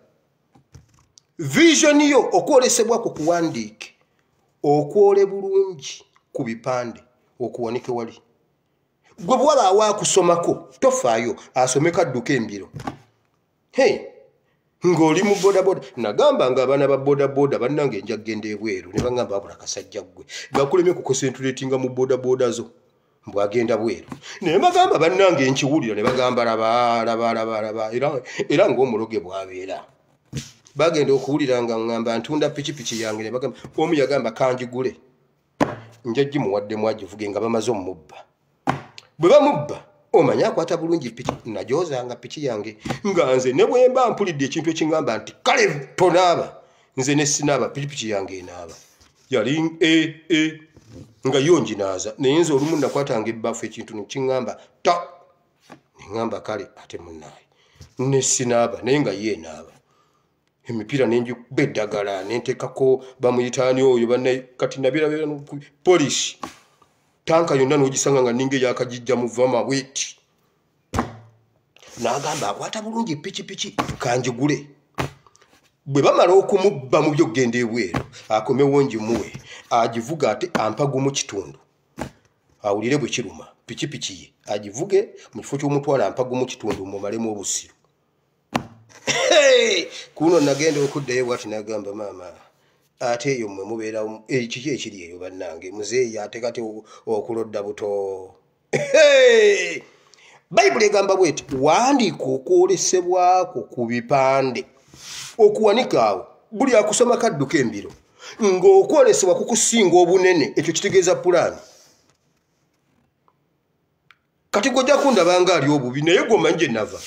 A: vision yo okwolesebwa ku kuwandiike okwole bulungi ku bipande okuwanike wali gwe bwaba awakusomako tofaayo asomeka adduka embiro ng'oli mu bodaboda nagamba nga abaana ba bodaboda bannange nja kgenda ebweru ne bagamba wabula kasajja ggwe gakulemye ku concentratinga mu bodaboda zo mbwagenda bweru naye bagamba bannange nkiwulira ne bagamba laba era ng'omuloge bwabeera bagenda okuwulira nga ngamba ntunda pikipiki yange ne bagamba omu yagamba kanjigule njajji muwaddemu agivuge nga bamaze omubba bwe bamubba omanya akwata bulungi piki najozanga piki yange nga nze ne bwe mba mpulidde ekintu ekingamba nti kale tonaaba nze ne sinaaba pikipiki yange enaaba yali nga yo njinaaza naye nze olumu nakwatanga ebbafu ekintu nekiŋŋamba ta neŋŋamba kale ate munnaye ne sinaaba naye nga ye enaaba emipiira nenjikuba eddagala nenteekako bamuyitaani oyo bannaye kati nabirabira polisi tanka yonna n'ogisanga nga ninga eyakagijja muvama bweti n'agamba akwata bulungi pikipiki kanjigule bwe bamala okumubba mu byokugenda ebweru akomewo njimuwe agivuga ate ampagu mu kitundu awulire bwe kiruma pikipiki ye agivuge mu kifo ky'omutwala ampagu mu kitundu mumalemu obusiru kuno nagenda okuddayo bwati nagamba maama ate eyo mmwe mubeera kiki ekiri eyo bannange muzeeyi ate kati okulodda buto bayibuli egamba bweti wandiika okwolesebwako ku bipande okuwanika awo buli akusoma kadduka embiro ng'okwolesebwa kukusinga obunene ekyo kitegeeza pulaani kati gojja kundabanga ali obubi naye gwomanyi gye nava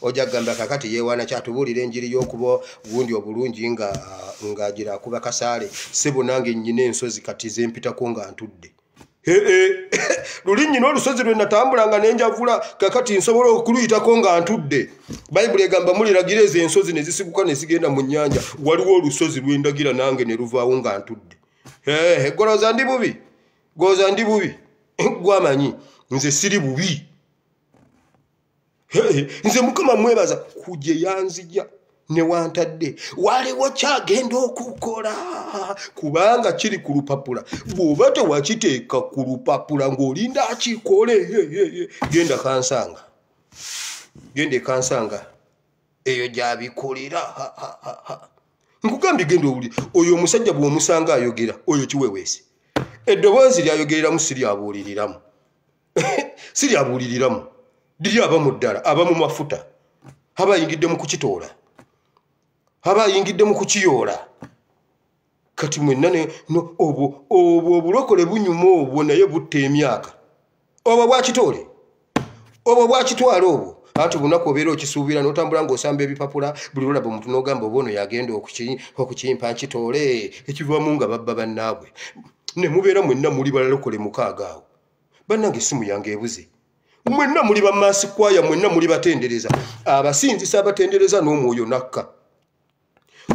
A: ojja kugamba kakati yeewaana kyatubuulira enjiri y'okuba gundi obulungi ng'agira akuba kasaale sebo nange nnyina ensozi kati zempitako nga ntudde luli nnyina olusozi lwe natambulanga nenjavula kakati nsobola okuluyitako nga ntudde bayibuli egamba muliragira ezo ensozi ne zisiguka ne zigenda mu nnyanja waliwo olusozi lwendagira nange ne luvaawo nga ntudde golooza ndi bubi gooza ndi bubi gwamanyi nze siri bubi nze mukama mwebaza kuje yanzija ne wantadde waliwo kyagenda okukola kubanga kiri ku lupapula bw'oba tewakiteeka ku lupapula ng'olinda akikole genda kansanga genda ekansanga eyo gy'abikolera nkugambye genda owuli oyo omusajja bw'omusanga ayogera oyo kiweweesi eddoboozi lyayogereramu siryabuuliriramu siryabuuliriramu liri abamu ddala abamu mafuta aba ayingidde mu kukitoola aba ayingidde mu kukiyoola kati mwenna obwo obulokole bunyuma obwo naye butta emyaka obwo bwakitoole obwo bwakitwala obwo anti bunaku obeera okisuubira n'otambula ng'osamba ebipapula buli lwolaba omuntu n'ogamba oba ono yagenda okukimpa nkitoole ekivaamu nga babba bannaabwe ne mubeera mwenna muli balokole mukaaga awo bannange essimu yange ebuze mwenna muli bamaasikwaya mwenna muli batendereza abasinzisa abatendereza n'omwoyo nakka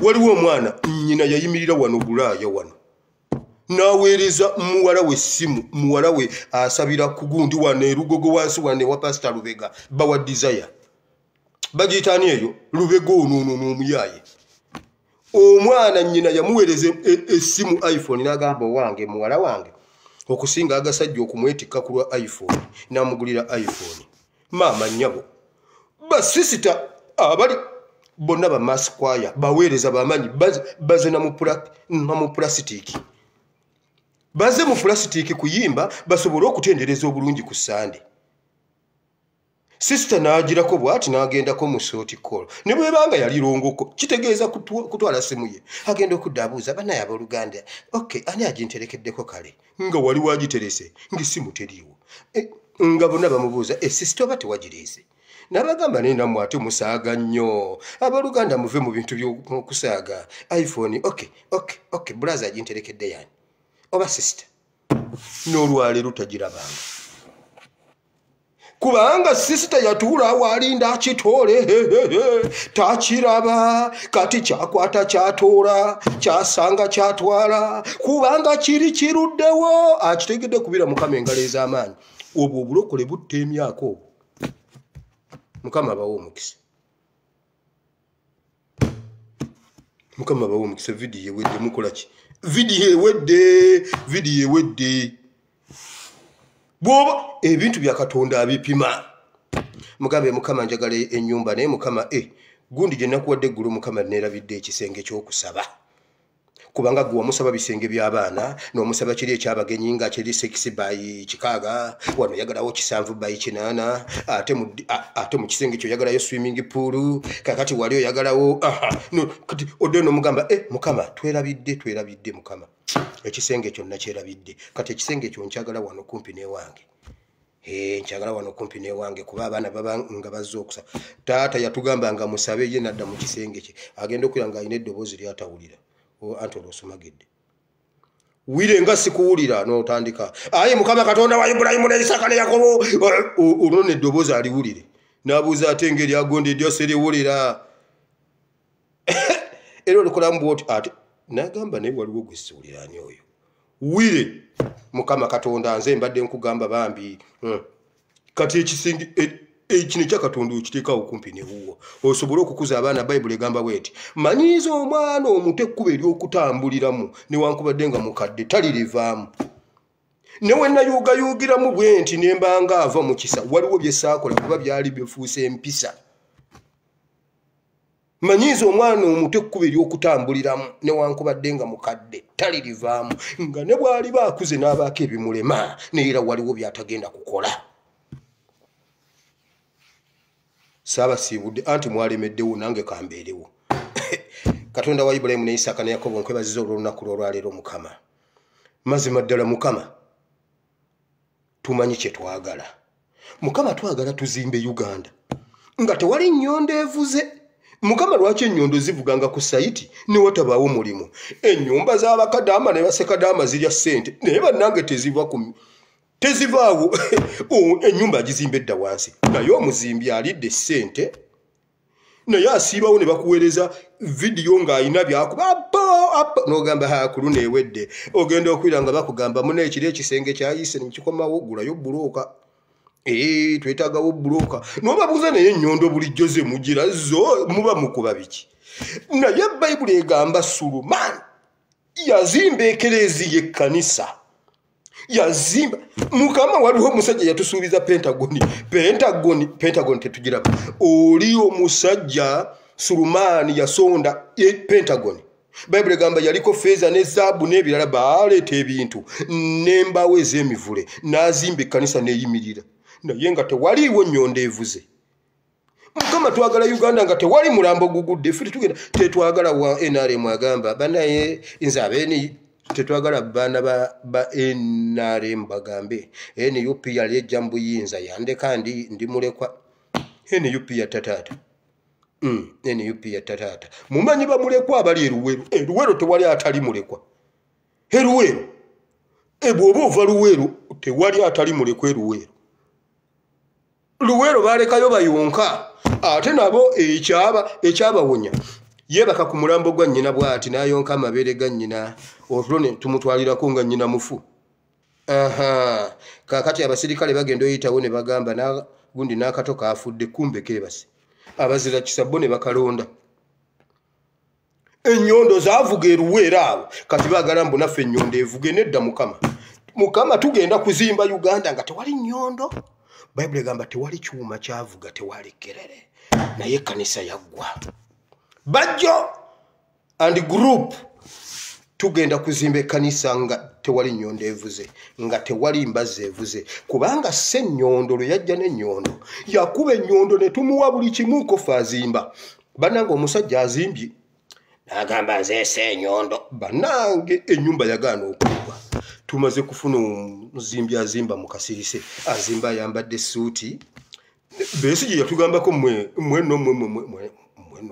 A: waliwo omwana nnyina yayimirira wano bulaaya wano n'aweereza muwala we essimu muwala we asabira ku gundi wano erugogo wansi wano ewa pasita Lubega bawa desire bagiyitaani eyo Lubega onoono n'omuyaaye omwana nnyina yamuweereza essimu iPhone n'agamba owange muwala wange okusinga agasajja okumwetikka ku lwa iPhone n'amugulira iPhone maama nnyabo basisita abali bonna bamaasikwaya baweereza bamanyi baze na mu pulasitiiki baze mu pulasitiiki kuyimba basobole okutendereza obulungi ku Sande sisita n'agirako bw'ati n'agendako mu sooti kolo ne bwebanga yali longoko kitegeeza kutwala simu ye agenda okuddaabuuza bannaye abooluganda okay ani aginterekeddeko kale nga wali wagiterese ng'essimu teriiwo nga bonna bamubuuza sisita oba tewagiriise n'abagamba naye nammwe ate musaaga nnyo abooluganda muve mu bintu by'okusaaga iPhone okay brother aginterekedde yani oba sisita n'olwaleero tagirabanga kubanga sisita yatuula awalinda akitoole takiraba kati kyakwata kyatoola kyasanga kyatwala kubanga kiri kiruddewo akitegedde kubira mukama engalo ez'amaanyi obwo obulokole butta emyaka obwo mukama abawo omukisa mukama abawo omukisa vidiyo ewedde mukola ki vidiyo ewedde bwoba ebintu bya Katonda abipima mugambe mukama njagala ennyumba naye mukama gundi gye nakuwadde eggulu mukama neerabidde ekisenge ky'okusaba kubanga gwe wamusaba bisenge by'abaana n'omusaba kiri ekyabagenyi nga kiri 6 by kikaaga wano yagalawo 7 by 8 ate mu kisenge kyo yagalayo swimming pool kakati wali oyagalawo kati odeno mugamba mukama twerabidde mukama ekisenge kyonna kyerabidde kati ekisenge kyo nkyagala wano kumpi n'ewange nkyagala wano kumpi n'ewange kuba abaana baba nga bazze okusaba taata yatugamba nga musabe ye nadda mu kisenge kye agenda okwira nga alina eddoboozi lyatawulira anti olwosomagedde wire nga sikuwulira n'otandika aye mukama katonda wa Ibulayimu ne Isaaka ne Yakobo olwo n'eddoboozi aliwulire n'abuuza ate engeri agondedde oseriwulira era olukolamu bwoti ate n'agamba naye waliwo gwe siwulira ani oyo wire mukama katonda nze mbadde nkugamba bambi kati ekisingi kino kyakatonda okiteekawo kumpi ne wuwo osobole okukuza abaana bayibuli egamba bweti manyiiza omwana omuto ekkuba ery'okutambuliramu newankubadde nga mukadde talirivaamu newe nayuugayuugiramu bwe nti nembanga ava mu kisa waliwo bye saakola kuba byali bifuuse empisa manyiiza omwana omuto ekkuba ery'okutambuliramu newankubadde nga mukadde talirivaamu nga ne bw'ali baakuze n'abaako ebimulema neera waliwo by'atagenda kukola saabasiibudde anti mwalemeddewo nange kambeerewo katonda wa Ibulayimu ne Isaaka ne Yakobo nkwebaziza olw'olunaku lw'olwaleero mukama mazima ddala mukama tumanyi kye twagala mukama twagala tuzimbe Uganda nga tewali nnyondo evuze mukama lwaki ennyondo zivuganga ku sayiti ne watabaawo mulimu ennyumba z'abakadaama ne basekadaama zirya ssente naye bannange tezivaawo ennyumba agizimba edda wansi naye omuzimbi alidde ssente naye asiibawo ne bakuweereza vidiyo ng'ayina byakuba n'ogamba hakulu neewedde ogenda okwira nga bakugamba muna ekiri ekisenge kyayise nekikomawo gulayo bulooka twetaagawo bulooka n'obabuuza naye ennyondo bulijjo ze mugira zo muba mukuba biki naye bayibuli egamba Sulumani yazimba ekereziya ekkanisa yazimba mukama waliwo omusajja yatusuubiza pentagoni tetugiraba oli omusajja Sulumani yasonda pentagoni bayibuli egamba yaliko feeza ne zaabu n'ebirala baaleeta ebintu n'embaawo ez'emivule n'azimba ekkanisa n'eyimirira naye nga tewaliiwo nnyondo evuze mukama twagala Uganda nga tewali mulambo gugudde ffe tetugenda tetwagala wa NRM agamba banaye nze abeeni tetwagala baana ba NRM bagambe NUP yali ejja mu buyinza yandeka ndi mulekwa NUP yatatata NUP yatatata mumanyi bamulekwa abali eruwero tewali atali mulekwa eruwero bw'oba ova luwero tewali atali mulekwa eruwero luwero balekayo bayonka ate nabo ekyabawonya yebaka ku mulambo gwa nnyina bw'ati n'ayonka amabeere ga nnyina olwo ne tumutwalirako nga nnyina mufu kaakati abasirikale bagenda oyitawo ne bagamba gundi n'akato kaafudde kumbe keebase abazira kisabbo ne bakalonda ennyondo zaavuga eruweero awo kati baagala mbu naffe ennyondo evuge nedda mukama tugenda kuzimba Uganda nga tewali nnyondo bayibuli egamba tewali kyuma kyavuga tewali kerere naye ekkanisa yaggwa bajjo and group tugenda kuzimba ekkanisa nga tewali nnyondo evuze nga tewali mbazzi evuze kubanga ssenyondo lwe yajja n'ennyondo yakuba ennyondo ne tumuwa buli kimu kofa azimba bannange omusajja azimbye n'agamba nze ssenyondo bannange ennyumba yagaana okugwa tumaze kufuna omuzimbi azimba mu kasirise azimba ayambadde suuti Besigye yatugambako mwenno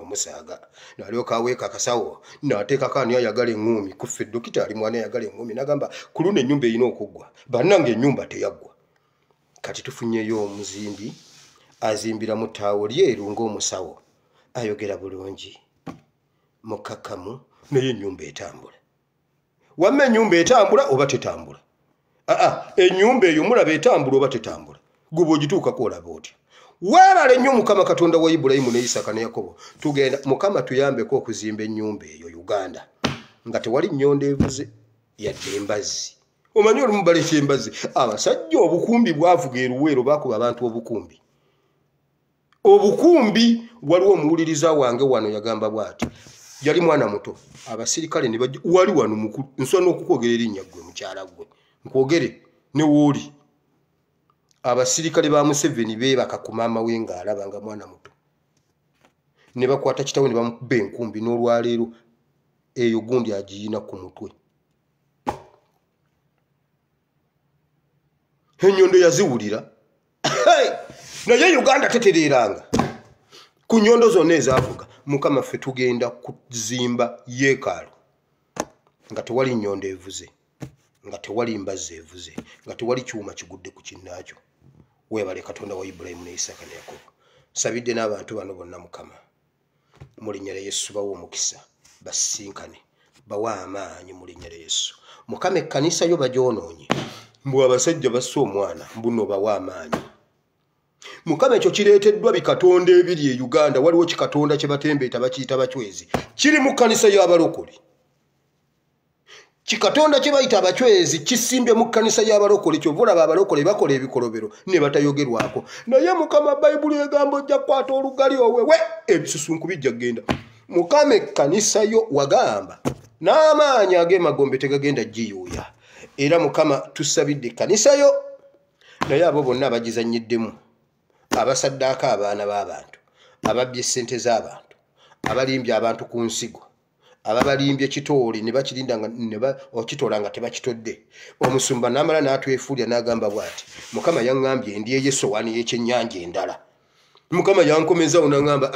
A: musaaga nalyoka aweeka akasawo n'ateekako ani ayagala eŋŋumi ku ffe dokita ali mwana ayagala eŋŋumi n'agamba ku luno ennyumba erina okuggwa bannange ennyumba teyaggwa kati tufunyeyo omuzimbi azimbira mu ttaawo lyeru ng'omusawo ayogera bulungi mukakamu naye ennyumba etambula wamma ennyumba etambula oba tetambula ennyumba eyo mulaba etambula oba tetambula gwe bw'ogituukako olaba otya weebale nnyo mukama katonda wa Ibulayimu ne Isaaka ne Yakobo tugenda mukama tuyambeko okuzimba ennyumba eyo Uganda nga tewali nnyondo evuze yadde embazzi omanyi olumu baleka embazzi abasajja obukumbi bwavuga eruweero bakuba abantu obukumbi waliwo omuwuliriza wange wano yagamba bw'ati yali mwana muto abasirikale ne bajja wali wano mukulu nsona okukwogera erinnya gwe mukyala gwe nkwogere ne wooli abasirikale ba Museveni beebaka ku maama we ng'alaba nga mwana muto ne bakwata kitawe ne bamukuba enkumbi n'olwaleero eyo gundi agiyina ku mutwe ennyondo yaziwulira naye Uganda tetereeranga ku nnyondo zonna ezaavuga Mukama ffe tugenda kuzimba yeekaalu nga tewali nnyondo evuze nga tewali mbazzi evuze nga tewali kyuma kigudde ku kinnaakyo weebale Katonda wa Ibulayimu ne Isaaka ne Yakobo sabidde n'abantu bano bonna Mukama mu linnya lya Yesu bawa omukisa basinkane bawa amaanyi mu linnya lya Yesu Mukama ekkanisa yo bagyonoonye mbu abasajja basse omwana mbuno bawa amaanyi Mukama ekyo kireeteddwa bikatonda ebiri e Uganda waliwo kikatonda kye batembeeta bakiyita bacwezi kiri mu kkanisa y'abalokole kikatonda kye bayita abacwezi kisimbye mu kkanisa y'abalokole kyova olaba abalokole bakola ebikolobero ne batayogerwako naye Mukama Bayibuli egamba ojja kukwata olugali owewe ebisusunku bijja kgenda Mukama ekkanisa yo wagamba n'amaanyi ag'emagombe tegagenda giyuuya era Mukama tusabidde ekkanisa yo naye abo bonna abagizannyiddemu abasaddaako abaana b'abantu ababbye ssente z'abantu abalimbye abantu ku nsigo ababalimbye kitooli ne bakirinda nga okitoola nga tebakitodde omusumba n'amala n'atwefuulya n'agamba bw'ati Mukama yaŋŋambye ndyeyo essowaani y'ekyennyanja endala Mukama yankomezawo n'aŋŋamba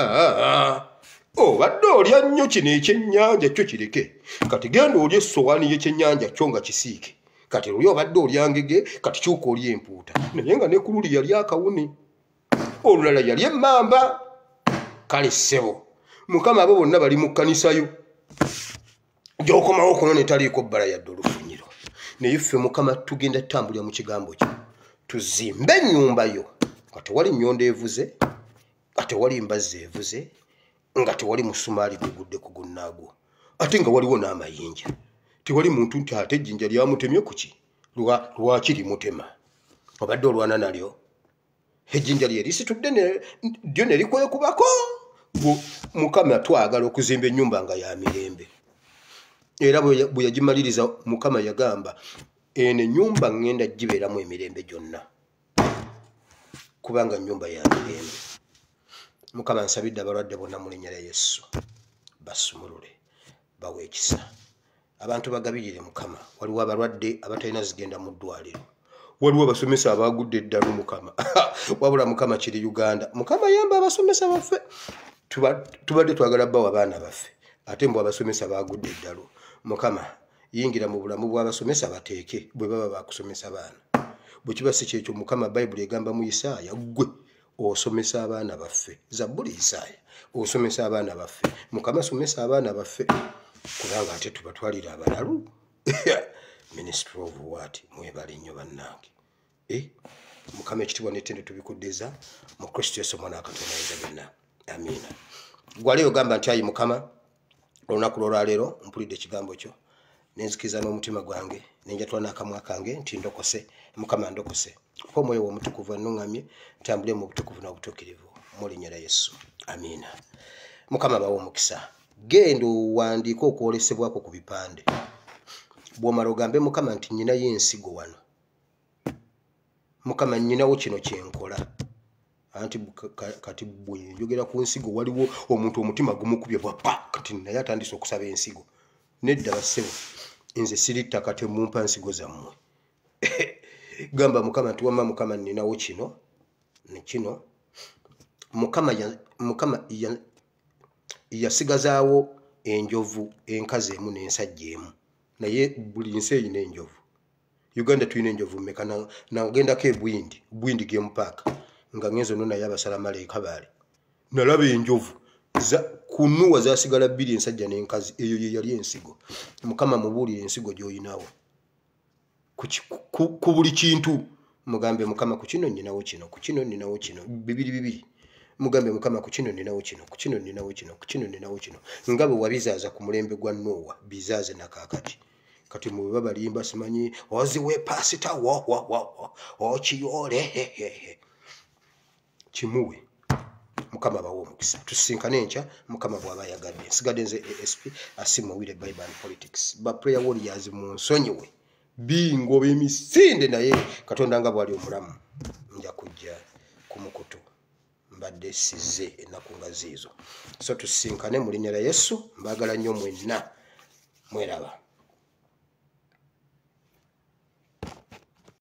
A: obadde olya nnyo kino ekyennyanja kyo kireke kati genda olya essowaani y'ekyennyanja kyo nga kisiike kati luli obadde olya ngege kati kyuka olya empuuta naye nga ne ku luli yali akawuni olulala yali emmamba kale ssebo Mukama abo bonna bali mu kkanisa yo gy'okomawo kuno ne taliiko bbala yadde olufunyiro naye ffe Mukama tugenda tutambulira mu kigambo kyo tuzimbe ennyumba yo nga tewali nnyondo evuze nga tewali mbazzi evuze nga tewali musumaali gugudde ku gunnaagwo ate nga waliwo n'amayinja tewali muntu nti ate ejjinja lyamutemye ku ki lwaki limutema obadde olwana nalyo ejjinja lye lisitudde lyo ne likwekubako Mukama twagala okuzimba ennyumba nga ya mirembe era bwe yagimaliriza Mukama yagamba eno ennyumba ŋŋenda gibeeramu emirembe gyonna kubanga nnyumba ya mirembe Mukama nsabidde abalwadde bonna mu linnya lya Yesu basumulule bawe ekisa abantu bagabirire Mukama waliwo abalwadde abatalina zigenda mu ddwaliro waliwo abasomesa abagudde eddalu Mukama wabula Mukama kiri Uganda Mukama yamba abasomesa baffe tubadde twagala bbawo abaana baffe ate mbw abasomesa bagudde eddalu Mukama yingira mu bulamu bw'abasomesa bateeke bwe baba bakusomesa baana bwe kiba si kyekyo Mukama Bayibuli egamba mu Isaaya gwe osomesa abaana baffe Zabbuli Isaaya osomesa abaana baffe Mukama somesa abaana baffe kubanga ate tubatwalira abalalu Ministry of what mwebale nnyo bannange Mukama ekitibwa n'ettendo tubikuddeza mu Kristo Yesu omwana wa Katonda ayinza byonna amiina gwali ogamba nti ayi Mukama olunaku lwolwaleero mpulidde ekigambo kyo nenzikiriza n'omutima gwange nenjatula n'akamwa kange nti ndokose Mukama ndokose kuba omwoyo w'omutukuvu annuŋŋamye ntambule mu butukuvu n'obutuukirivu mu linnya lya Yesu amiina Mukama bawe omukisa genda owandiike okwolesebwako ku bipande bw'omala ogambe Mukama nti nnyinayo ensigo wano Mukama nnyinawo kino kyenkola anti kati bwe njogera ku nsigo waliwo omuntu omutima gumukubye bwapa kati naye atandise okusaba ensigo nedda bassebo nze siri ttaka temumpa nsigo zammwe gamba Mukama nti wamma Mukama nninawo kino nekino Mukama yasigazaawo enjovu enkazi emu n'ensajja emu naye buli nsi eyina enjovu Uganda tulina enjovu mmeka nagendako Bwindi Game Park nga ngenzo nno naye abasalamaleeka baali nalaba enjovu kunuwa zasigala bbiri ensajja n'enkazi eyo ye yali ensigo Mukama mubuulire ensigo gy'oyinawo ku buli kintu mugambe Mukama ku kino nninawo kino ku kino nninawo kino bibiri mugambe Mukama ku kino nninawo kino ku kino nninawo kino ku kino nninawo kino nga bwe wabizaaza ku mulembe gwa Nuuwa bizaaze nakaakati kati mu bwe balimba simanyi oziwe pasita okiyole kimuwe mukama bawo omukisa tusinkane enkya mukama bw'aba yagadde nsigadde nze ASP Asimuwire Bible and Politics ba prayer warriors mu nsonyiwe bingo b'emisinde naye Katonda nga bw'ali omulamu nja kujja ku mukutu mbadde sizze ennaku nga ziizo so tusinkane mu linnya lya Yesu mbaagala nnyo mwenna mweraba